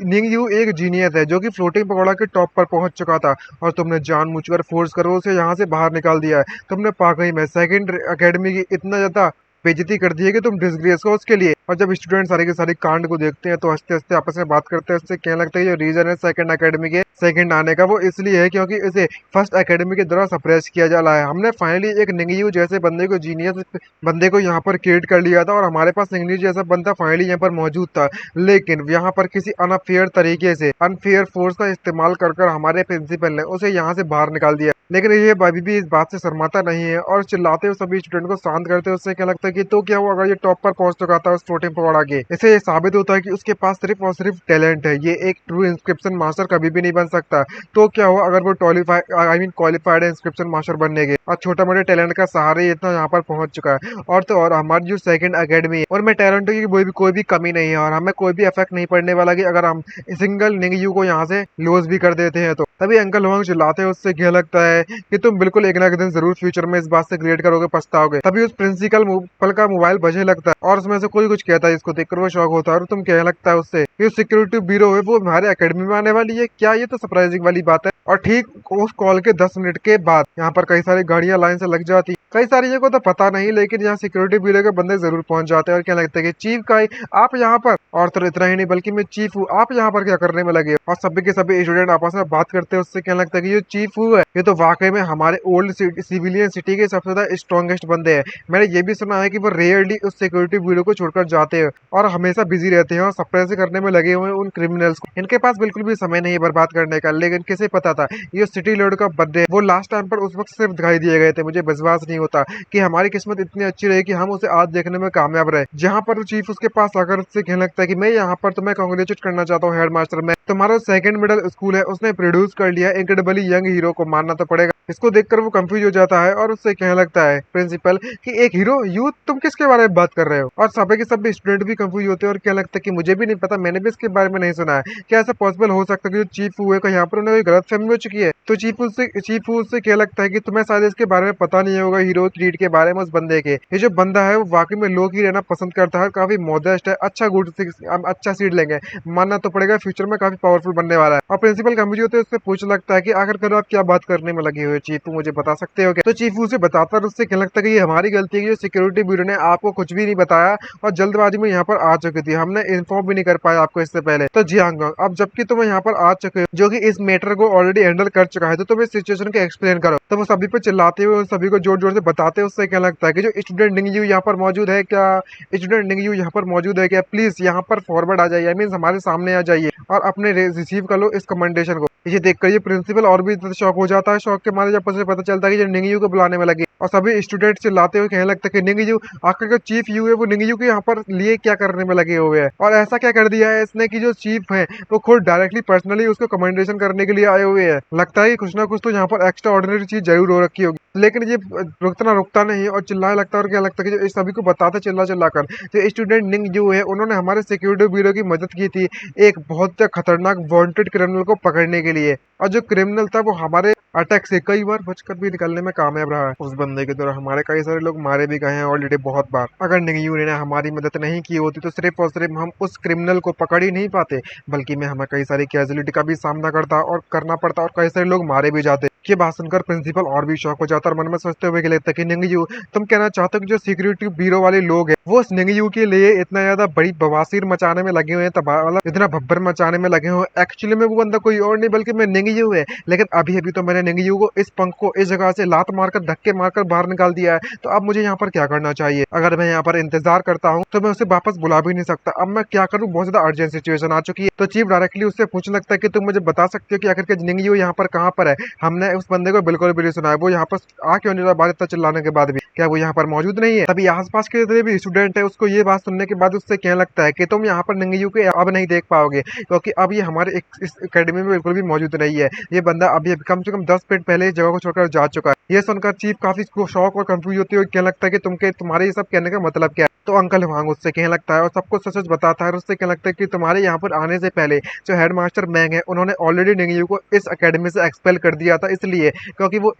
निंगयू एक जीनियस है जो कि फ्लोटिंग पकौड़ा के टॉप पर पहुंच चुका था और तुमने जानबूझकर फोर्स करो उसे यहाँ से बाहर निकाल दिया है। तुमने पागई में सेकंड एकेडमी की इतना ज्यादा बेइज्जती कर दी है कि तुम डिसग्रेस हो उसके लिए। और जब स्टूडेंट सारे के सारे कांड को देखते हैं तो हंसते हंसते आपस में बात करते हैं। उससे कहने लगता है जो रीजन है सेकंड एकेडमी के सेकंड आने का वो इसलिए है क्योंकि इसे फर्स्ट एकेडमी के द्वारा सप्रेस किया जा रहा है। हमने फाइनली एक निंगयू जैसे बंदे को जीनियस बंदे को यहाँ पर क्रिएट कर लिया था और हमारे पास निंगयू जैसा बंदा फाइनली यहाँ पर मौजूद था। लेकिन यहाँ पर किसी अनफेयर तरीके से अनफेयर फोर्स का इस्तेमाल कर हमारे प्रिंसिपल ने उसे यहाँ से बाहर निकाल दिया। लेकिन ये अभी भी इस बात से शर्माता नहीं है और चिल्लाते हुए सभी स्टूडेंट को शांत करते हुए उससे क्या लगता है कि तो क्या हुआ अगर ये टॉप पर पहुंच चुका था उस फ्लोटिंग पकौड़ा के। इससे ये साबित होता है कि उसके पास सिर्फ और सिर्फ टैलेंट है। ये एक ट्रू इंस्क्रिप्शन मास्टर कभी भी नहीं बन सकता। तो क्या हुआ अगर वो क्वालिफाइड इंस्क्रिप्शन मास्टर बनने के और छोटा मोटे टैलेंट का सहारे ही इतना यहाँ पर पहुंच चुका है। और तो और हमारी जो सेकंड एकेडमी है उनमें टैलेंट की कोई भी कमी नहीं है और हमें कोई भी इफेक्ट नहीं पड़ने वाला कि अगर हम सिंगल निंगयू को यहाँ से लॉस भी कर देते हैं तो। तभी अंकल हुआंग चिल्लाते हैं, उससे क्या लगता है कि तुम बिल्कुल एक ना एक दिन जरूर फ्यूचर में इस बात से क्रिएट करोगे, पछताओगे। तभी उस प्रिंसिपल पल का मोबाइल बजने लगता है और उसमें से कोई कुछ कहता है, इसको देखकर वो शौक होता है। और तुम कहने लगता है उससे कि सिक्योरिटी ब्यूरो है वो हमारे एकेडमी में आने वाली है क्या? ये तो सरप्राइजिंग वाली बात है। और ठीक उस कॉल के 10 मिनट के बाद यहाँ पर कई सारी गाड़ियां लाइन से लग जाती। कई सारी को तो पता नहीं, लेकिन यहाँ सिक्योरिटी ब्यूरो के बंदे जरूर पहुंच जाते हैं और क्या लगता है कि चीफ का आप यहाँ पर, और तो इतना ही नहीं बल्कि मैं चीफ हूँ, आप यहाँ पर क्या करने में लगे? और सभी के सभी स्टूडेंट आपस में बात करते हैं। उससे क्या लगता है कि ये चीफ हूँ है, ये तो वाकई में हमारे ओल्ड सिविलियन सिटी के सबसे ज्यादा स्ट्रॉन्गेस्ट बंदे हैं। मैंने ये भी सुना है कि वो रेयरली उस सिक्योरिटी ब्यूरो को छोड़कर जाते हैं और हमेशा बिजी रहते हैं और सप्रेस करने में लगे हुए हैं उन क्रिमिनल्स को। इनके पास बिल्कुल भी समय नहीं है बर्बाद करने का। लेकिन किसे पता था ये सिटी लॉर्ड का बर्थडे वो लास्ट टाइम पर उस वक्त सिर्फ दिखाई दिए गए थे। मुझे विश्वास नहीं होता कि हमारी किस्मत इतनी अच्छी रही कि हम उसे आज देखने में कामयाब रहे। जहाँ पर चीफ उसके पास आकर उससे कहने लगता है कि मैं यहाँ पर तुम्हें कांग्रेचुलेट करना चाहता हूँ हेड मास्टर, में तुम्हारा सेकंड मिडिल स्कूल है उसने प्रोड्यूस कर लिया इनक्रेडिबली यंग हीरो को, मानना तो पड़ेगा। इसको देखकर वो कंफ्यूज हो जाता है और उससे कहने लगता है प्रिंसिपल कि एक हीरो यूथ, तुम किसके बारे में बात कर रहे हो? और सभी के सभी स्टूडेंट भी कंफ्यूज होते हैं और क्या लगता है कि मुझे भी नहीं पता, मैंने भी इसके बारे में नहीं सुना है। क्या ऐसा पॉसिबल हो सकता है कि जो चीफ हुए का यहाँ पर उन्हें गलत फहमी हो चुकी है? तो चीफ उससे क्या लगता है कि तुम्हें शायद इसके बारे में पता नहीं होगा, हीरो क्रीड के बारे में। उस बंदे के ये जो बंदा है वो वाकई में लो की रहना पसंद करता है, काफी मॉडेस्ट है, अच्छा सीट लेंगे, मानना तो पड़ेगा फ्यूचर में काफी पावरफुल बनने वाला है। और प्रिंसिपल कंफ्यूज होते हैं, उससे पूछ लगता है कि आखिरकार आप क्या बात करने में लगे हुए चीफ, मुझे बता सकते हो क्या? तो चीफ उसे बताता है, उससे क्या लगता है कि ये हमारी गलती है कि जो सिक्योरिटी ब्यूरो ने आपको कुछ भी नहीं बताया और जल्दबाजी में यहाँ पर आ चुकी थी, हमने इन्फॉर्म भी नहीं कर पाया आपको इससे पहले। तो जी हाँ, अब जबकि तुम यहाँ पर आ चुके हो जो कि इस मैटर को ऑलरेडी हैंडल कर चुका है, तो तुम इस सिचुएशन को एक्सप्लेन करो। तो वो सभी पे चिल्लाते हुए सभी को जोर जोर से बताते हैं। उससे क्या लगता है कि जो स्टूडेंट निंगयू यहाँ पर मौजूद है क्या, स्टूडेंट निंगयू यहाँ पर मौजूद है क्या, प्लीज यहाँ पर फॉरवर्ड आ जाइए, आई मीन हमारे सामने आ जाइए और अपने रिसीव कर लो इस कमेंडेशन को। ये देखकर ये प्रिंसिपल और भी शॉक हो जाता है। शॉक के मारे जब उसे पता चलता है कि जो निंगयू को बुलाने में लगे और सभी स्टूडेंट चिल्लाते हुए कहने लगता है कि निंगयू, आखिर जो चीफ यू है वो निंगयू के यहाँ पर लिए क्या करने में लगे हुए हैं? और ऐसा क्या कर दिया है इसने कि जो चीफ है वो खुद डायरेक्टली पर्सनली उसको कमेंडेशन करने के लिए आए हुए हैं। लगता है कि कुछ ना कुछ तो यहाँ पर एक्स्ट्रा ऑर्डिनरी चीज जरूर हो रखी होगी। लेकिन ये रुकता नहीं और चिल्लाने लगता है। और क्या लगता है कि जो इस सभी को बताते चिल्ला कर जो स्टूडेंट निंगयू है उन्होंने हमारे सिक्योरिटी ब्यूरो की मदद की थी एक बहुत खतरनाक वांटेड क्रिमिनल को पकड़ने के लिए, और जो क्रिमिनल था वो हमारे अटैक से कई बार बचकर भी निकलने में कामयाब रहा है। उस बंदे के द्वारा हमारे कई सारे लोग मारे भी गए हैं ऑलरेडी बहुत बार। अगर निंगयू ने हमारी मदद नहीं की होती तो सिर्फ और सिर्फ हम उस क्रिमिनल को पकड़ ही नहीं पाते, बल्कि में हमें कई सारी कैजुअलिटी का भी सामना करना पड़ता और कई सारे लोग मारे भी जाते। ये बात सुनकर प्रिंसिपल और भी शॉक हो जाता और मन में सोचते हुए लगता है कि निंगयू, तुम कहना चाहते हो कि जो सिक्योरिटी ब्यूरो वाले लोग हैं वो उस निंगयू के लिए इतना ज्यादा बड़ी बवासीर मचाने में लगे हुए हैं, मतलब इतना भब्बर मचाने में लगे हुए हैं। एक्चुअली में वो बंदा कोई और नहीं बल्कि मैं निंगयू है। लेकिन अभी अभी तो मैंने निंगयू को इस पंख को इस जगह से लात मारकर धक्के मारकर बाहर निकाल दिया है। तो अब मुझे यहाँ पर क्या करना चाहिए? अगर मैं यहाँ पर इंतजार करता हूँ तो मैं उसे वापस बुला भी नहीं सकता। अब मैं क्या करूँ? बहुत ज्यादा अर्जेंट सिचुएशन आ चुकी है। तो चीफ डायरेक्टली उससे पूछने लगता है कि तुम मुझे बता सकते हो कि आखिर निंगयू यहाँ पर कहाँ पर है? हमने उस बंदे को बिल्कुल भी नहीं सुना है, वो यहाँ पर आ क्यों नहीं रहा बात इतना चिल्लाने के बाद भी? क्या वो यहाँ पर मौजूद नहीं है? तभी आसपास के जितने भी स्टूडेंट है उसको ये बात सुनने के बाद उससे कहने लगता है कि तुम यहाँ पर निंगयू के अब नहीं देख पाओगे, क्योंकि अब ये हमारे इस एकेडमी में बिल्कुल भी मौजूद नहीं है। ये बंदा अभी कम से कम 10 मिनट पहले इस जगह को छोड़कर जा चुका है। ये सुनकर चीफ काफी शॉक और कंफ्यूज होती है। कहने लगता है कि तुम्हारे ये सब कहने का मतलब क्या है? तो अंकल वांग उससे कहने लगता है और सबको सच सच बताता है। और उससे कहने लगता है कि तुम्हारे यहाँ पर आने से पहले जो हेडमास्टर मैंग है उन्होंने ऑलरेडी निंगयू को इस एकेडमी से एक्सपेल कर दिया था, इसलिए क्योंकि वो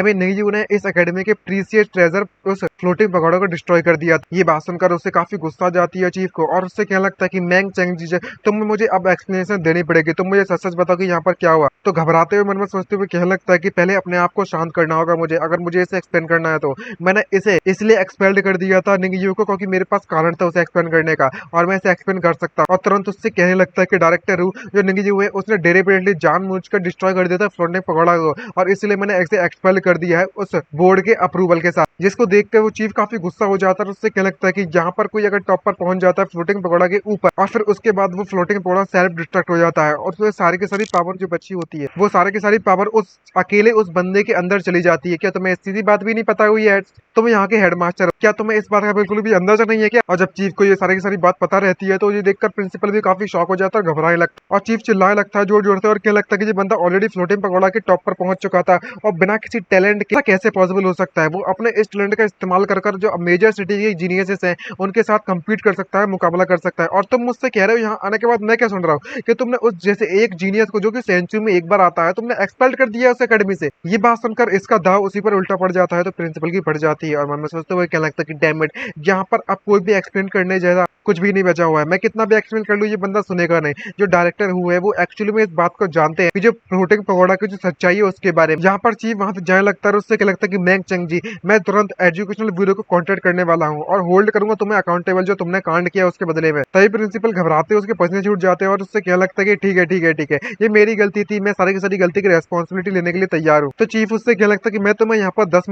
निंगयू ने इस एकेडमी के प्रीसियस ट्रेजर उस फ्लोटिंग पकौड़ों को डिस्ट्रॉय कर दिया। ये बात सुनकर उससे काफी गुस्सा जाती है चीफ को और उससे कहने लगता है कि मैंग चेंग जी, तुम मुझे अब एक्सप्लेनेशन देनी पड़ेगी, तुम मुझे सच सच बताओ कि यहाँ पर क्या हुआ। तो घबराते हुए मन में सोचते हुए कहने लगता है कि पहले अपने आप को शांत करना होगा मुझे, अगर मुझे इसे एक्सप्लेन करना है तो मैंने इसे इसलिए एक्सपेल्ड कर दिया था निंगयू को क्योंकि मेरे पास कारण था उसे एक्सप्लेन करने का और मैं इसे एक्सप्लेन कर सकता। और तुरंत उससे कहने लगता है कि डायरेक्टर हूँ जो निंगयू है उसने डेलिबरेटली जानबूझकर डिस्ट्रॉय कर दिया था फ्लोटिंग पकौड़ा को और इसलिए मैंने इसे एक्सपेल कर दिया है उस बोर्ड के अप्रूवल के साथ। जिसको देखकर वो चीफ काफी गुस्सा हो जाता है और उससे क्या लगता है कि यहाँ पर कोई अगर टॉप पर पहुंच जाता है फ्लोटिंग पकौड़ा के ऊपर और फिर उसके बाद वो फ्लोटिंग पकौड़ा सेल्फ डिस्ट्रक्ट हो जाता है और उसमें सारी की सारी पावर जो बची होती है वो सारी की सारी पावर उस अकेले उस बंदे के अंदर चली जाती है। क्या तुम्हें सीधी बात भी नहीं पता हुई है? तुम यहाँ के हेडमास्टर हो, क्या तुम्हें इस बात का बिल्कुल भी अंदाजा नहीं है क्या? और जब चीफ को ये सारी की सारी बात पता रहती है तो ये देखकर प्रिंसिपल भी काफी शॉक हो जाता है, घबराने लगता है और चीफ चिल्लाने लगता है जोर जोर से और क्या लगता है कि ये बंदा ऑलरेडी फ्लोटिंग पकौड़ा के टॉप पर पहुंच चुका था और बिना किसी टैलेंट के कैसे पॉसिबल हो सकता है? वो अपने इस टैलेंट का इस्तेमाल कर जो मेजर सिटी के जीनियसेस हैं उनके साथ कम्पीट कर सकता है, मुकाबला कर सकता है। और तुम मुझसे कह रहे हो यहाँ आने के बाद मैं क्या सुन रहा हूँ कि तुमने उस जैसे एक जीनियस को जो कि सेंचुरी में एक बार आता है तुमने एक्सपेल्ड कर दिया उस एकेडमी से। ये बात सुनकर इसका दाव उसी पर उल्टा पड़ जाता है तो प्रिंसिपल की पड़ जाती है और मन में सोचते हुए क्या लगता है कि डैम इट, यहाँ पर अब कोई भी एक्सप्लेन करने जैसा कुछ भी नहीं बचा हुआ है। मैं कितना भी एक्सप्लेन कर लूँ ये बंदा सुनेगा नहीं। जो डायरेक्टर हुए वो एक्चुअली में इस बात को जानते हैं कि जो फ्लोटिंग पकौड़ा की जो सच्चाई है उसके बारे में। जहाँ पर चीफ वहां से जाने लगता है उससे क्या लगता है कि मैंग चंग जी, मैं तुरंत एजुकेशनल ब्यूरो को कांटेक्ट करने वाला हूँ और होल्ड करूंगा तुम्हें अकाउंटेबल जो तुमने कांड किया उसके बदले में। तभी प्रिंसिपल घबराते उसके पसीने छूट जाते हैं और उससे क्या लगता है कि ठीक है ठीक है ठीक है, ये मेरी गलती थी, मैं सारी की सारी गलती की रेस्पॉन्सिबिलिटी लेने के लिए तैयार हूँ। तो चीफ उससे क्या लगता है कि मैं तुम्हें यहाँ पर 10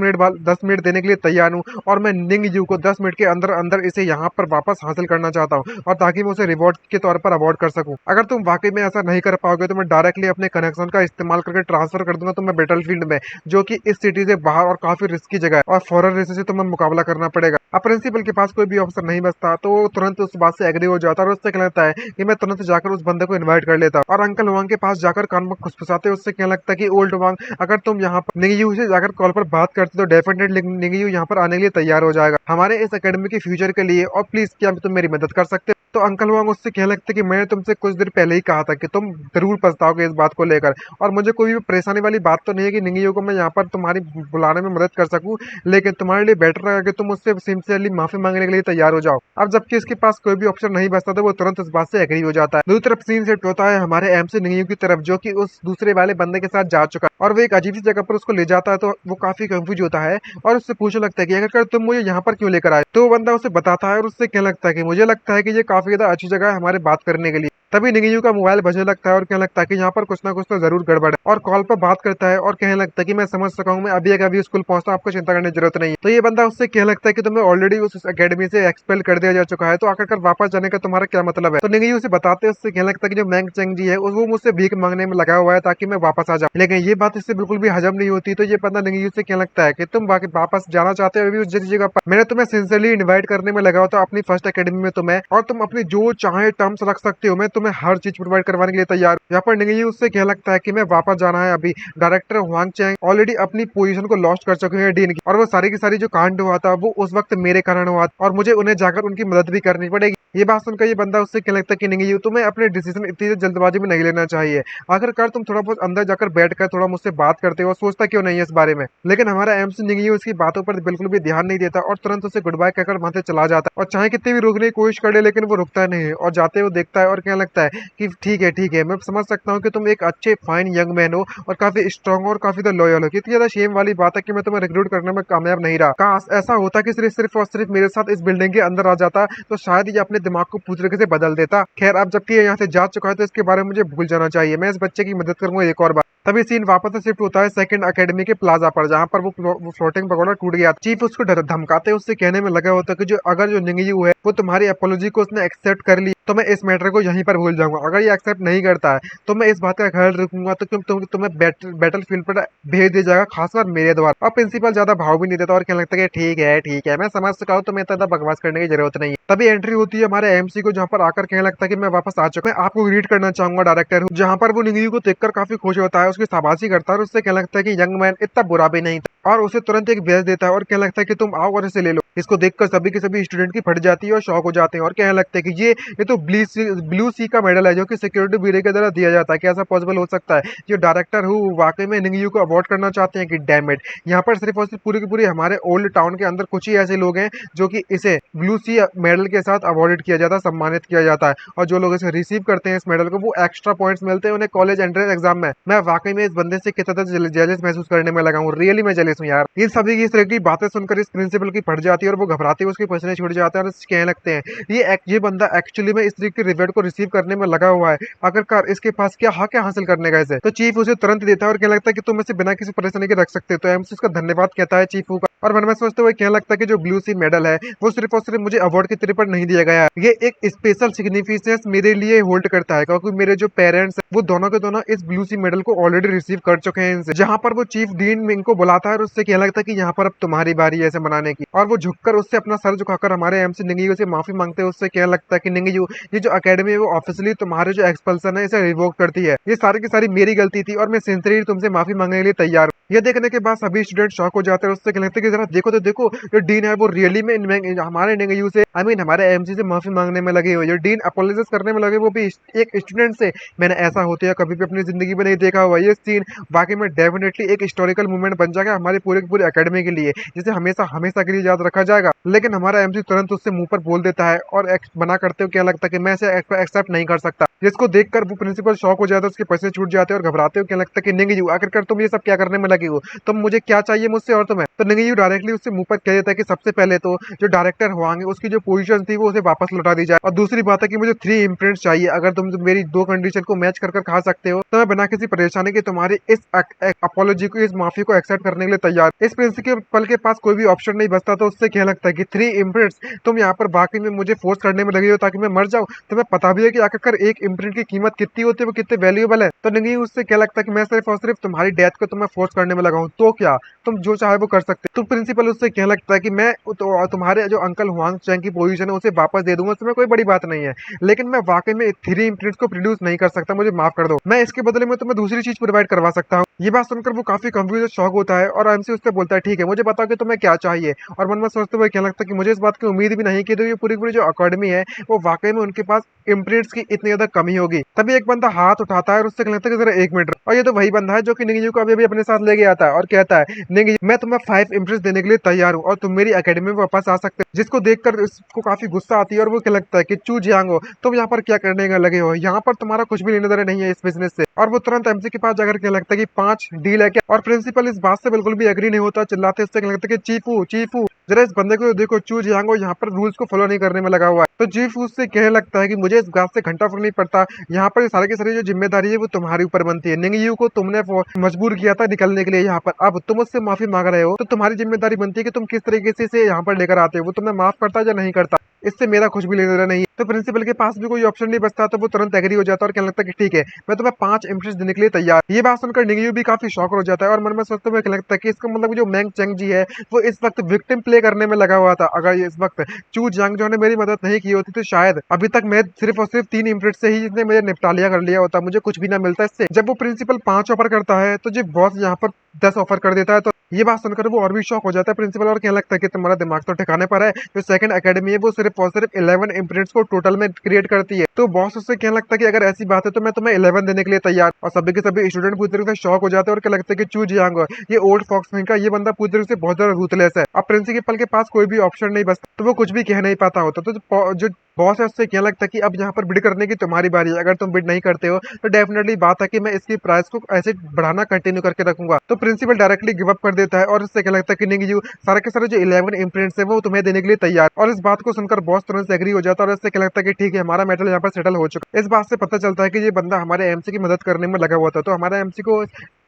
मिनट देने के लिए तैयार हूँ और मैं निंग यू को 10 मिनट के अंदर अंदर इसे यहाँ पर वापस हासिल करना चाहता हूँ और ताकि मैं उसे रिवॉर्ड के तौर पर अवॉर्ड कर सकूं। अगर तुम वाकई में ऐसा नहीं कर पाओगे तो मैं डायरेक्टली अपने कनेक्शन का इस्तेमाल करके ट्रांसफर कर दूंगा तुम्हें बैटलफील्ड में, जो कि इस सिटी से बाहर और काफी रिस्की जगह है और फॉरन रेस से तुम्हें मुकाबला करना पड़ेगा। अब प्रिंसिपल के पास कोई भी ऑप्शन नहीं बचता तो वो तुरंत उस बात से एग्री हो जाता है और उससे क्या लगता है कि मैं तुरंत जाकर उस बंदे को इन्वाइट कर लेता और अंकल वांग के पास जाकर कान में खुसफुसाते उससे क्या लगता है कि ओल्ड वांग, अगर तुम यहाँ पर निंगयू से जाकर कॉल पर बात करते तो डेफिनेटली निंगयू यहाँ पर आने के लिए तैयार हो जाएगा हमारे इस एकेडमी के फ्यूचर के लिए और प्लीज क्या तुम मेरी मदद कर सकते हो? तो अंकल वांग उससे कहने लगते कि मैंने तुमसे कुछ देर पहले ही कहा था कि तुम जरूर पछताओगे इस बात को लेकर और मुझे कोई भी परेशानी वाली बात तो नहीं है कि निंगियो को मैं यहाँ पर तुम्हारी बुलाने में मदद कर सकूं, लेकिन तुम्हारे लिए बेटर रहेगा कि तुम उससे सिंसियरली माफी मांगने के लिए तैयार हो जाओ। अब जबकि इसके पास कोई भी ऑप्शन नहीं बचता तो वो तुरंत इस बात से एग्री हो जाता है। दूसरी तरफ सीन सेट होता है हमारे एमसी निंगियो की तरफ जो कि उस दूसरे वाले बंदे के साथ जा चुका है और वो एक अजीब सी जगह पर उसको ले जाता है तो वो काफी कंफ्यूज होता है और उससे पूछने लगता है कि अगर तुम मुझे यहाँ पर क्यों लेकर आए, तो वो बंदा उसे बताता है और उससे कहने लगता है कि मुझे लगता है कि ये काफी ज्यादा अच्छी जगह है हमारे बात करने के लिए। तभी निंगियो का मोबाइल बजने लगता है और कहने लगता है कि यहाँ पर कुछ ना कुछ तो जरूर गड़बड़ है और कॉल पर बात करता है और कहने लगता है कि मैं समझ सका हूँ, मैं अभी स्कूल पहुंचता हूँ, आपको चिंता करने की जरूरत नहीं है। तो ये बंदा उससे कहने लगता है कि तुम्हें ऑलरेडी उस अकेडमी से एक्सपेल कर दिया जा चुका है तो आखिरकार वापस जाने का तुम्हारा क्या मतलब है? तो निंगियो उसे बताते उससे कहने लगता है कि जो मैंग चेंग जी है वो मुझसे भीख मांगने में लगा हुआ है ताकि मैं वापस आ जाऊँ, लेकिन ये बात इससे बिल्कुल भी हजम नहीं होती। तो ये बंदा निंगियो से कहने लगता है कि तुम वापस जाना चाहते हो उस जगह पर, मैंने तुम्हें सिंसियरली इन्वाइट करने में लगा हुआ था अपनी फर्स्ट अकेडमी में तुम्हें, और तुम अपनी जो चाहे टर्म्स रख सकते हो, मैं तुम्हें हर चीज प्रोवाइड करवाने के लिए तैयार। यहाँ पर निंगियो उससे क्या लगता है कि मैं वापस जाना है अभी, डायरेक्टर हुआंग चैंग ऑलरेडी अपनी पोजीशन को लॉस्ट कर चुके हैं डीन की और वो सारी की सारी जो कांड हुआ था वो उस वक्त मेरे कारण हुआ और मुझे उन्हें जाकर उनकी मदद भी करनी पड़ेगी। ये बात सुनकर ये बंदा उससे क्या लगता है कि निंगियो तुम्हें अपने डिसीजन इतनी जल्दबाजी में नहीं लेना चाहिए, आखिरकार तुम थोड़ा बहुत अंदर जाकर बैठकर थोड़ा मुझसे बात करते हो, सोचता क्यों नहीं है इस बारे में। लेकिन हमारा एमसी निंगियो उसकी बातों पर बिल्कुल भी ध्यान नहीं देता और तुरंत उसे गुड बाय कहकर वहां से चला जाता है और चाहे कितनी भी रोकने की कोशिश कर ले लेकिन वो रुकता नहीं है और जाते हुए देखता है और क्या लगता है कि ठीक है मैं समझ सकता हूँ कि तुम एक अच्छे फाइन यंग मैन हो और काफी स्ट्रॉन्ग और काफी लॉयल हो, कितनी ज्यादा शेम वाली बात है कि मैं तुम्हें रिक्रूट करने में कामयाब नहीं रहा। काश ऐसा होता कि सिर्फ और सिर्फ मेरे साथ इस बिल्डिंग के अंदर आ जाता तो शायद ये अपने दिमाग को पूरी तरीके से बदल देता। खैर अब जबकि यहाँ से जा चुका है तो इसके बारे में मुझे भूल जाना चाहिए, मैं इस बच्चे की मदद करूंगा एक और बार। तभी सीन वापस से शिफ्ट होता है सेकंड अकेडमी के प्लाजा पर जहाँ पर वो फ्लोटिंग पकौड़ा टूट गया। चीफ उसको धमकाते उससे कहने में लगा होता कि जो अगर जो निंगियो है वो तुम्हारी अपोलॉजी को उसने एक्सेप्ट कर ली तो मैं इस मैटर को यहीं पर भूल जाऊंगा, अगर ये एक्सेप्ट नहीं करता है तो मैं इस बात का ख्याल रखूंगा तो तुम्हें बैटल फील्ड पर भेज दिया जाएगा, खासकर मेरे द्वारा। और प्रिंसिपल ज्यादा भाव भी नहीं देता और कहने लगता है कि ठीक है मैं समझ सका हूँ, तुम्हें ज्यादा बकवास करने की जरूरत नहीं है। तभी एंट्री होती है हमारे एमसी को जहाँ पर आकर कहने लगता है कि मैं वापस आ चुका हूं, आपको ग्रीट करना चाहूंगा डायरेक्टर हूँ। जहाँ पर वो निंगियो को देखकर काफी खुश होता है, उसकी शाबाशी करता है और उससे कहने लगता है कि यंग मैन इतना बुरा भी नहीं था और उसे तुरंत एक बैच देता है और कहने लगता है कि तुम आओ और इसे ले लो। इसको देखकर सभी के सभी स्टूडेंट की फट जाती है और शॉक हो जाते हैं और कहने लगते हैं कि ये तो ब्लू सी का मेडल है जो कि सिक्योरिटी ब्यूरो के द्वारा दिया जाता है, क्या ऐसा पॉसिबल हो सकता है? जो डायरेक्टर हूँ वाकई में निंगियो को अवॉर्ड करना चाहते हैं कि डैम इट, यहाँ पर सिर्फ और सिर्फ पूरी की पूरी हमारे ओल्ड टाउन के अंदर कुछ ही ऐसे लोग हैं जो कि इसे ब्लू सी मेडल के साथ अवॉर्डेड किया जाता है, सम्मानित किया जाता है और जो लोग इसे रिसीव करते हैं इस मेडल को वो एक्स्ट्रा पॉइंट्स मिलते हैं उन्हें कॉलेज एंट्रेंस एग्जाम में। मैं वाकई में इस बंदे से कितना जेलस महसूस करने में लगा हूँ, रियली मैं जेलस हूँ यार। इन सभी की इस तरह की बातें सुनकर इस प्रिंसिपल की फट जाती आती है और वो घबराते हुए उसके पसीने छूट जाते हैं और कहने लगते हैं ये बंदा एक्चुअली में इस तरीके के रिवॉर्ड को रिसीव करने में लगा हुआ है, आखिरकार इसके पास क्या हक है हासिल करने का इसे। तो चीफ उसे तुरंत देता है और कहने लगता है कि तुम इसे बिना किसी परेशानी के रख सकते हो। तो एमसी उसका धन्यवाद कहता है चीफू का, और मन में सोचते हुए कहने लगता है कि जो ब्लू सी मेडल है वो सिर्फ और सिर्फ मुझे अवार्ड के तौर पर नहीं दिया गया है, ये एक स्पेशल सिग्निफिकेंस मेरे लिए होल्ड करता है, क्योंकि मेरे जो पेरेंट्स वो दोनों के दोनों इस ब्लू सी मेडल को ऑलरेडी रिसीव कर चुके हैं इनसे। जहां पर वो चीफ डीन इनको बुलाता है और उससे कहने लगता है कि यहाँ पर अब तुम्हारी बारी है ऐसे मनाने की, और वो झुककर उससे अपना सर झुकाकर हमारे एमसी निंगयू से माफी मांगते हैं। उससे कहने लगता है कि निंगयू, ये जो अकेडमी है वो ऑफिशियली तुम्हारे जो एक्सपल्सन है इसे रिवोक करती है, ये सारी की सारी मेरी गलती थी और मैं सिंसियरली तुमसे माफी मांगने के लिए तैयार हूँ। ये देखने के बाद सभी स्टूडेंट शॉक हो जाते हैं। उससे कहने लगते हैं कि जरा देखो तो देखो, जो डीन है वो रियली में हमारे निंगयू से हमारे एमसी से माफी मांगने में लगे हुए, जो डीन अपोलोजाइज करने में लगे वो भी एक स्टूडेंट से। मैंने ऐसा होते हुए कभी भी अपनी जिंदगी में नहीं देखा हुआ। ये सीन वाकई में डेफिनेटली एक हिस्टोरिकल मूवमेंट बन जाएगा हमारे पूरे एकेडमी के लिए, जिसे हमेशा हमेशा के लिए याद रखा जाएगा। लेकिन हमारा एमसी तुरंत उससे मुंह पर बोल देता है और मना करते हुए क्या लगता है कि मैं इसे एक्सेप्ट नहीं कर सकता, जिसको देखकर वो प्रिंसिपल शॉक हो जाता है, उसके पैसे छूट जाते हैं और घबराते हुए क्या लगता है कि निंगयू, आखिरकार तुम ये सब क्या करने में लगी हो, तुम मुझे क्या चाहिए मुझसे और तुम्हें। तो निंगयू डायरेक्टली उससे मुंह पर कह देता है कि सबसे पहले तो जो डायरेक्टर हुआंगे उसकी जो पोजीशन थी वो उसे वापस लौटा दी जाए, और दूसरी बात है कि मुझे 3 इम्प्रिंट्स चाहिए। अगर तुम मेरी 2 कंडीशन को मैच कर खा सकते हो तो मैं बिना किसी परेशानी के तुम्हारी इस अपोलॉजी को, इस माफी को एक्सेप्ट करने के लिए तैयार। इस प्रिंसिपल के पास कोई भी ऑप्शन नहीं बचता। तो उससे क्या लगता है कि 3 इम्प्रिंट्स तुम यहाँ पर बाकी में मुझे फोर्स करने में लगी हो ताकि मैं मर जाऊं। तुम्हें पता भी है कि आखिरकार एक इम्प्रिंट की कीमत कितनी होती है, वो कितने वैल्यूएबल है। तो नहीं, उससे क्या लगता है कि मैं सिर्फ और सिर्फ तुम्हारी डेथ को तुम्हें फोर्स करने में लगा हूं, तो क्या तुम जो चाहे वो कर सकते। तो प्रिंसिपल उससे क्या लगता है कि मैं तो तुम्हारे जो अंकल हुआंग चैंग की पोजीशन है उसे वापस दे दूंगा, उसमें कोई बड़ी बात नहीं है, लेकिन मैं वाकई में 3 इम्प्रिंट्स को प्रोड्यूस नहीं कर सकता, मुझे माफ कर दो। मैं इसके बदले में तुम्हें दूसरी चीज प्रोवाइड करवा सकता हूँ। ये बात सुनकर वो काफी कंफ्यूज और शॉक होता है और एमसी उससे बोलता है ठीक है मुझे बताओ कि तुम्हें क्या चाहिए। और मन में सोचते हुए क्या लगता है कि मुझे इस बात की उम्मीद भी नहीं कि ये पूरी जो अकेडमी है वो वाकई में उनके पास इम्प्रिंट्स की इतनी ज्यादा कमी होगी। तभी एक बंदा हाथ उठाता है और उससे कहता है कि जरा 1 मिनट, और ये तो वही बंदा है जो कि निंगयू को अभी अपने साथ लेके आता है और कहता है निंगयू, मैं तुम्हें 5 इम्प्रिंट्स देने के लिए तैयार हूँ और तुम मेरी अकेडमी में वापस आ सकते हो। जिसको देखकर इसको काफी गुस्सा आती है और वो क्या लगता है कि चू जियांग हो, तुम यहाँ पर क्या करने का लगे हो, यहाँ पर तुम्हारा कुछ भी लेने देना नहीं है इस बिजनेस से। और वो तुरंत एमसी के पास जाकर क्या लगता है कि 5 डील है क्या। और प्रिंसिपल इस बात से बिल्कुल भी एग्री नहीं होता, चिल्लाते उससे क्या लगता है कि चीफू चीफू जरा इस बंदे को देखो, चू जियांग यहाँ पर रूल्स को फॉलो नहीं करने में लगा हुआ है। तो चीफू उससे कहने लगता है कि मुझे इस बात से घंटा फर्क नहीं पड़ता, यहाँ पर सारे की सारी जो जिम्मेदारी है वो तुम्हारे ऊपर बनती है। निंगयू को तुमने मजबूर किया था निकलने के लिए यहाँ पर, अब तुम उससे माफी मांग रहे हो तो तुम्हारी जिम्मेदारी बनती है कि तुम किस तरीके से इसे यहाँ पर लेकर आते हो। वो तुम्हें माफ करता या नहीं करता, इससे मेरा कुछ भी लेना देना नहीं है। तो प्रिंसिपल के पास भी कोई ऑप्शन नहीं बचता, तो वो तुरंत एग्री हो जाता है और कहने लगता है कि ठीक है मैं तुम्हें 5 इम्प्रेस देने के लिए तैयार। ये बात सुनकर निंगयू भी काफी शॉक हो जाता है और मन में सोचते हुए कहने लगता है कि इसका मतलब जो मैंग चेंग जी है वो इस वक्त विक्टिम प्ले करने में लगा हुआ था। अगर इस वक्त चू जियांग जो ने मेरी मदद नहीं की होती तो शायद अभी तक मैं सिर्फ और सिर्फ 3 इम्प्रेस से ही इसने मुझे निपटा लिया कर लिया होता, मुझे कुछ भी ना मिलता इससे। जब वो प्रिंसिपल 5 ऑफर करता है तो जो बॉस यहाँ पर 10 ऑफर कर देता है, तो ये बात सुनकर वो और भी शॉक हो जाता है प्रिंसिपल और कहने लगता है कि तुम्हारा दिमाग तो ठिकाने पर है, जो सेकंड एकेडमी है वो सिर्फ और सिर्फ 11 इम्प्रिंट्स को टोटल में क्रिएट करती है। तो बॉस उससे कहने लगता है कि अगर ऐसी बात है तो मैं तुम्हें 11 देने के लिए तैयार। और सभी के सभी स्टूडेंट पूरी तरीके से शॉक हो जाते हैं और क्या लगता है कि चू जियांग ये ओल्ड फॉक्स का ये बंदा पूरी तरीके से बहुत ज्यादा रूथलेस है। अब प्रिंसिपल के पास कोई भी ऑप्शन नहीं बचता, तो वो कुछ भी कह नहीं पाता होता। तो जो बॉस है उससे क्या लगता है कि अब यहाँ पर बिड करने की तुम्हारी बारी है, अगर तुम बिड नहीं करते हो तो डेफिनेटली बात है कि मैं इसकी प्राइस को ऐसे बढ़ाना कंटिन्यू करके रखूंगा। तो प्रिंसिपल डायरेक्टली गिव अप कर देता है और उससे क्या लगता है कि निंगयू सारे के सारे जो 11 इम्प्रिंट्स है वो तुम्हें देने के लिए तैयार। और इस बात को सुनकर बॉस तुरंत से एग्री हो जाता है और इससे क्या लगता है कि ठीक है हमारा मैटर यहाँ पर सेटल हो चुका है। इस बात से पता चलता है कि ये बंदा हमारे एमसी की मदद करने में लगा हुआ था, तो हमारे एमसी को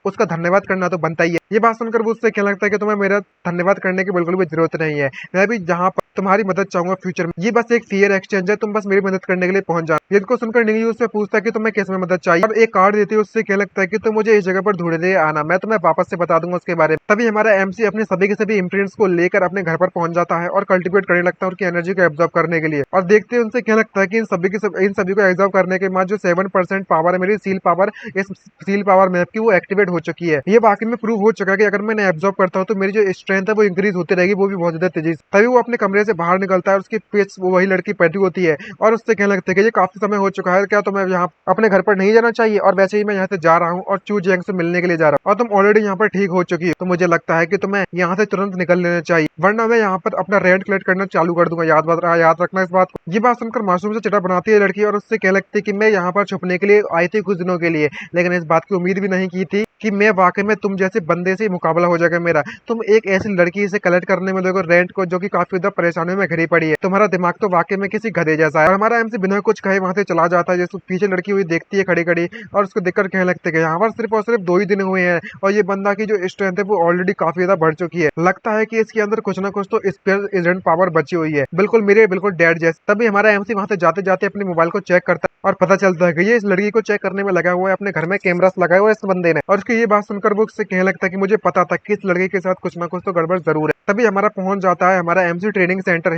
उसका धन्यवाद करना तो बनता ही है। ये बात सुनकर वो उससे क्या लगता है कि तुम्हें मेरा धन्यवाद करने की बिल्कुल भी जरूरत नहीं है, मैं भी जहाँ पर तुम्हारी मदद चाहूंगा फ्यूचर में, ये बस एक फेयर एक्सचेंज है, तुम बस मेरी मदद करने के लिए पहुंच जाओ। इसको सुनकर निंगयू उससे पूछता है कि तुम्हें किस में मदद चाहिए, और एक कार्ड देती है उससे क्या लगता है कि तुम मुझे इस जगह पर ढूंढने आना, मैं तुम्हें वापस से बता दूंगा उसके बारे में। तभी हमारा एमसी अपने सभी के सभी इम्प्रिंट्स को लेकर अपने घर पर पहुंच जाता है और कल्टिवेट करने लगता है उनकी एनर्जी को एब्जॉर्ब करने के लिए। और देखते हैं उनसे क्या लगता है कि इन सभी को एब्जॉर्ब करने के बाद जो 7% पावर है मेरी सील पावर, इस सील पावर मैप की वो एक्टिवेट हो चुकी है। ये वाकई में प्रूव हो चुका है कि अगर मैं एब्जॉर्ब करता हूँ तो मेरी जो स्ट्रेंथ है वो इंक्रीज होती रहेगी, वो भी बहुत ज्यादा तेजी से। तभी वो अपने कमरे से बाहर निकलता है और उसकी पेच वो वही लड़की बैठी होती है और उससे कहने लगता है कि ये काफी समय हो चुका है, क्या तुम्हें यहाँ अपने घर पर नहीं जाना चाहिए, और वैसे ही मैं यहाँ से जा रहा हूँ और चू जियांग से मिलने के लिए जा रहा हूँ और तुम ऑलरेडी यहाँ पर ठीक हो चुकी है, तो मुझे लगता है कि तुम्हें यहाँ से तुरंत निकल लेना चाहिए, वरना मैं यहाँ पर अपना रेंट कलेक्ट करना चालू कर दूंगा, याद रखना इस बात को। ये बात सुनकर मासूम से चिटा बनाती है लड़की और उससे कहने लगती है कि मैं यहाँ पर छुपने के लिए आई थी कुछ दिनों के लिए, लेकिन इस बात की उम्मीद भी नहीं की थी कि मैं वाकई में तुम जैसे बंदे से ही मुकाबला हो जाएगा मेरा। तुम एक ऐसी लड़की से कलेक्ट करने में देखो रेंट को, जो कि काफी ज्यादा परेशानियों में घिरी पड़ी है। तुम्हारा दिमाग तो वाकई में किसी गधे जैसा है। और हमारा एमसी बिना कुछ कहे वहां से चला जाता है। जैसे पीछे लड़की हुई देखती है खड़ी खड़ी, और उसको देखकर कहने लगते हैं यहाँ पर सिर्फ और सिर्फ 2 ही दिन हुए हैं और ये बंदा की जो स्ट्रेंथ है वो ऑलरेडी काफी ज्यादा बढ़ चुकी है। लगता है कि इसके अंदर कुछ ना कुछ तो स्पेशल एजेंट पावर बची हुई है, बिल्कुल डैड जैसे। तभी हमारा एमसी वहां से जाते जाते अपने मोबाइल को चेक करता है और पता चलता है कि ये इस लड़की को चेक करने में लगा हुआ है। अपने घर में कैमरास लगाए हुए इस बंदे ने, और उसकी ये बात सुनकर वो उससे कहने लगता है कि मुझे पता था कि इस लड़के के साथ कुछ ना कुछ तो गड़बड़ जरूर है। तभी हमारा पहुंच जाता है हमारा MC training centre,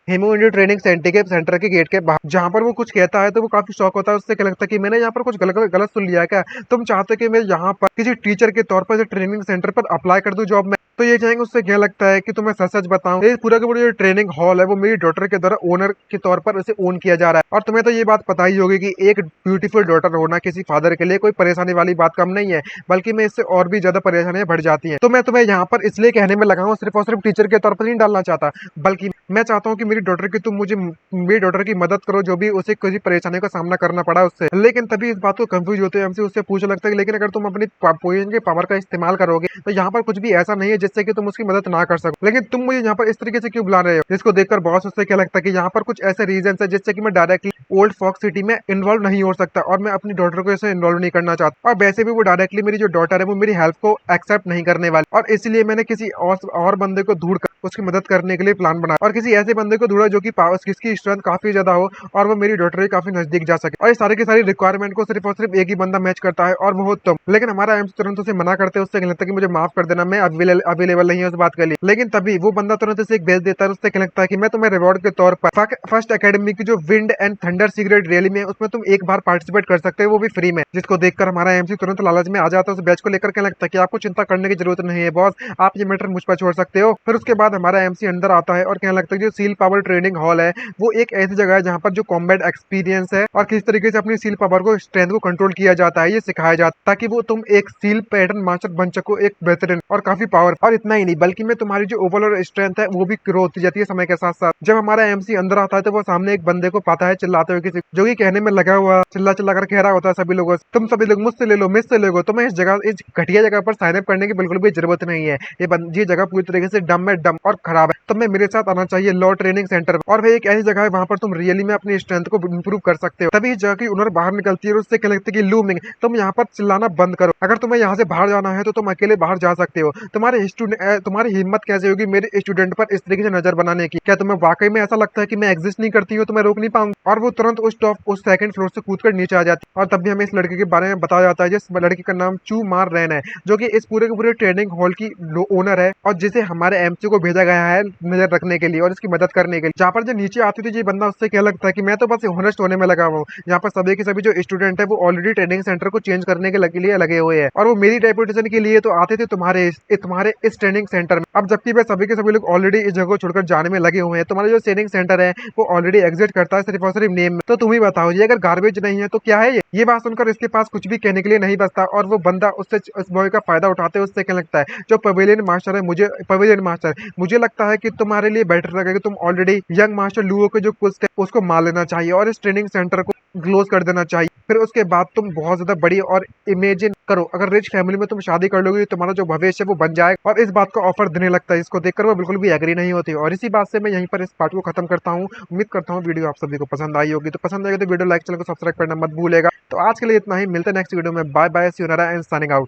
Hemu India training centre के गेट के बाहर, जहाँ पर वो कुछ कहता है तो वो काफी शौक होता है। उससे क्या लगता है कि मैंने यहाँ पर कुछ गलत गलत सुन लिया है क्या? तुम चाहते कि मैं यहाँ पर किसी टीचर के तौर पर ट्रेनिंग सेंटर पर अप्लाई कर दूं जॉब में? तो ये चाहेंगे। उससे क्या लगता है कि तुम्हें सच सच बताऊं, ये पूरा का पूरा जो ट्रेनिंग हॉल है वो मेरी डॉटर के द्वारा ओनर के तौर पर उसे ओन किया जा रहा है। और तुम्हें तो ये बात पता ही होगी कि एक ब्यूटीफुल डॉटर होना किसी फादर के लिए कोई परेशानी वाली बात कम नहीं है, बल्कि मैं इससे और भी ज्यादा परेशानियां बढ़ जाती हैं। तो मैं तुम्हें यहाँ पर इसलिए कहने में लगा हूँ, सिर्फ और सिर्फ टीचर के तौर पर नहीं डालना चाहता, बल्कि मैं चाहता हूँ कि मेरी डॉटर की मदद करो, जो भी उसे किसी परेशानी का सामना करना पड़ा उससे। लेकिन तभी इस बात को कंफ्यूज होते हैं हमसे, उससे पूछने लगता है लेकिन अगर तुम अपनी पोजीशन के पावर का इस्तेमाल करोगे तो यहाँ पर कुछ भी ऐसा नहीं है जिससे कि तुम उसकी मदद ना कर सको। लेकिन तुम मुझे यहाँ पर इस तरीके से क्यों बुला रहे हो? जिसको देखकर बॉस उससे क्या लगता है कि यहाँ पर कुछ ऐसे रीजन है जिससे कि मैं डायरेक्टली ओल्ड फॉक्स सिटी में इन्वॉल्व नहीं हो सकता, और मैं अपनी डॉटर को ऐसे इन्वॉल्व नहीं करना चाहता। और वैसे भी वो डायरेक्टली मेरी जो डॉटर है वो मेरी हेल्प को एक्सेप्ट नहीं करने वाली, और इसलिए मैंने किसी और बंदे को ढूंढ कर उसकी मदद करने के लिए प्लान बनाया, और किसी ऐसे बंदे को ढूंढा जो कि जिसकी स्ट्रेंथ काफी ज्यादा हो और वो मेरी डॉटर के काफी नजदीक जा सके। और ये सारी की सारी रिक्वायरमेंट को सिर्फ और सिर्फ एक ही बंदा मैच करता है, और वो हो तुम। लेकिन हमारा एम्स तुरंत उसे मना करते हैं, उससे लगता है कि मुझे माफ कर देना, मैं अवेलेबल नहीं है उस बात के लिए। लेकिन तभी वो बंदा तुरंत उसे एक भेज देता है, उससे लगता है कि मैं तुम्हें रिवॉर्ड के तौर पर फर्स्ट एकेडमी की जो wind and thunder secret rally में उसमें तुम एक बार पार्टिसिपेट कर सकते हो, वो भी फ्री में। जिसको देखकर हमारा एमसी तुरंत लालच में आ जाता है। उस बैच को लेकर क्या लगता है कि आपको चिंता करने की जरूरत नहीं है बॉस, आप ये मैटर मुझ पर छोड़ सकते हो। फिर उसके बाद हमारा एमसी अंदर आता है और कहने लगता है जो सील पावर ट्रेनिंग हॉल है वो एक ऐसी जगह है जहाँ पर जो कॉम्बैट एक्सपीरियंस है और किस तरीके से अपनी सील पावर को स्ट्रेंथ को कंट्रोल किया जाता है ये सिखाया जाता है, ताकि वो तुम एक सील पैटर्न मास्टर बन सको, एक बेहतरीन और काफी पावर। और इतना ही नहीं बल्कि मैं तुम्हारी जो ओवरऑल स्ट्रेंथ है वो भी ग्रो होती जाती है समय के साथ साथ। जब हमारा एमसी अंदर आता है तो वो सामने एक बंदे को पाता है चिल्लाते हुए किसी, जो कि कहने में लगा हुआ चिल्ला चिल्ला कर कह रहा होता है सभी लोगों से, तुम सभी लोग मुझसे ले लो, मुझसे ले लो, तुम्हें इस घटिया जगह पर साइन अप करने की बिल्कुल भी जरूरत नहीं है। ये जगह पूरी तरीके से डम है, डम और खराब है, तुम्हें मेरे साथ आना चाहिए लॉ ट्रेनिंग सेंटर। और वह एक ऐसी जगह है वहां पर तुम रियली में अपनी स्ट्रेंथ को इंप्रूव कर सकते हो। तभी इस जगह की ओनर बाहर निकलती है और उससे क्या लगता है कि लूमिंग, तुम यहाँ पर चिल्लाना बंद करो, अगर तुम्हें यहाँ से बाहर जाना है तो तुम अकेले बाहर जा सकते हो। तुम्हारी हिम्मत कैसे होगी मेरे स्टूडेंट पर इस तरीके से नजर बनाने की? क्या तुम्हें वाकई में ऐसा लगता है कि मैं एग्जिस्ट नहीं करती हूँ, तो मैं रोक नहीं पाऊंगी? और वो तुरंत उस सेकंड फ्लोर से कूदकर नीचे आ जाती है। और तब भी हमें इस लड़के के बारे में बताया जाता है जिस लड़की का नाम चू मार रैन है, जो कि इस पूरे के पूरे ट्रेनिंग हॉल की ओनर है और जिसे हमारे एमसी को भेजा गया है नजर रखने के लिए और इसकी मदद करने के लिए। जहाँ पर जो नीचे आती थी ये बंदा उससे क्या लगता है कि मैं तो बस होनेस्ट होने में लगा हुआ हूँ, यहाँ पर सभी के सभी जो स्टूडेंट है वो ऑलरेडी ट्रेनिंग सेंटर को चेंज करने के लिए लगे हुए हैं, और वो मेरी रेपुटेशन के लिए तो आते थे तुम्हारे इस ट्रेनिंग सेंटर में। अब जबकि वे सभी के सभी लोग ऑलरेडी इस जगह को छोड़कर जाने में लगे हुए हैं, तुम्हारा जो ट्रेनिंग सेंटर है वो ऑलरेडी एग्जिट करता है सिर्फ और सिर्फ नेम में। तो तुम ही बताओ ये अगर गार्बेज नहीं है तो क्या है ये बात सुनकर इसके पास कुछ भी कहने के लिए नहीं बचता, और वो बंदा उससे उस बॉय का फायदा उठाते उससे क्या लगता है जो पवेलियन मास्टर है, मुझे लगता है कि तुम्हारे लिए बेटर लगेगा तुम ऑलरेडी यंग मास्टर लुओ के जो कुछ उसको मार लेना चाहिए और इस ट्रेनिंग सेंटर को क्लोज कर देना चाहिए। फिर उसके बाद तुम बहुत ज्यादा बड़ी, और इमेजिन करो अगर रिच फैमिली में तुम शादी कर लोगे तो तुम्हारा जो भविष्य है वो बन जाएगा, और इस बात को ऑफर देने लगता है। इसको देखकर वो बिल्कुल भी एग्री नहीं होती, और इसी बात से मैं यहीं पर इस पार्ट को खत्म करता हूँ। उम्मीद करता हूँ वीडियो आप सभी को पसंद आई होगी, तो पसंद आएगा तो वीडियो लाइक, चैनल को सब्सक्राइब करना मत भूलेगा। तो आज के लिए इतना ही, मिलते हैं नेक्स्ट वीडियो में। Bye bye, see you and signing out.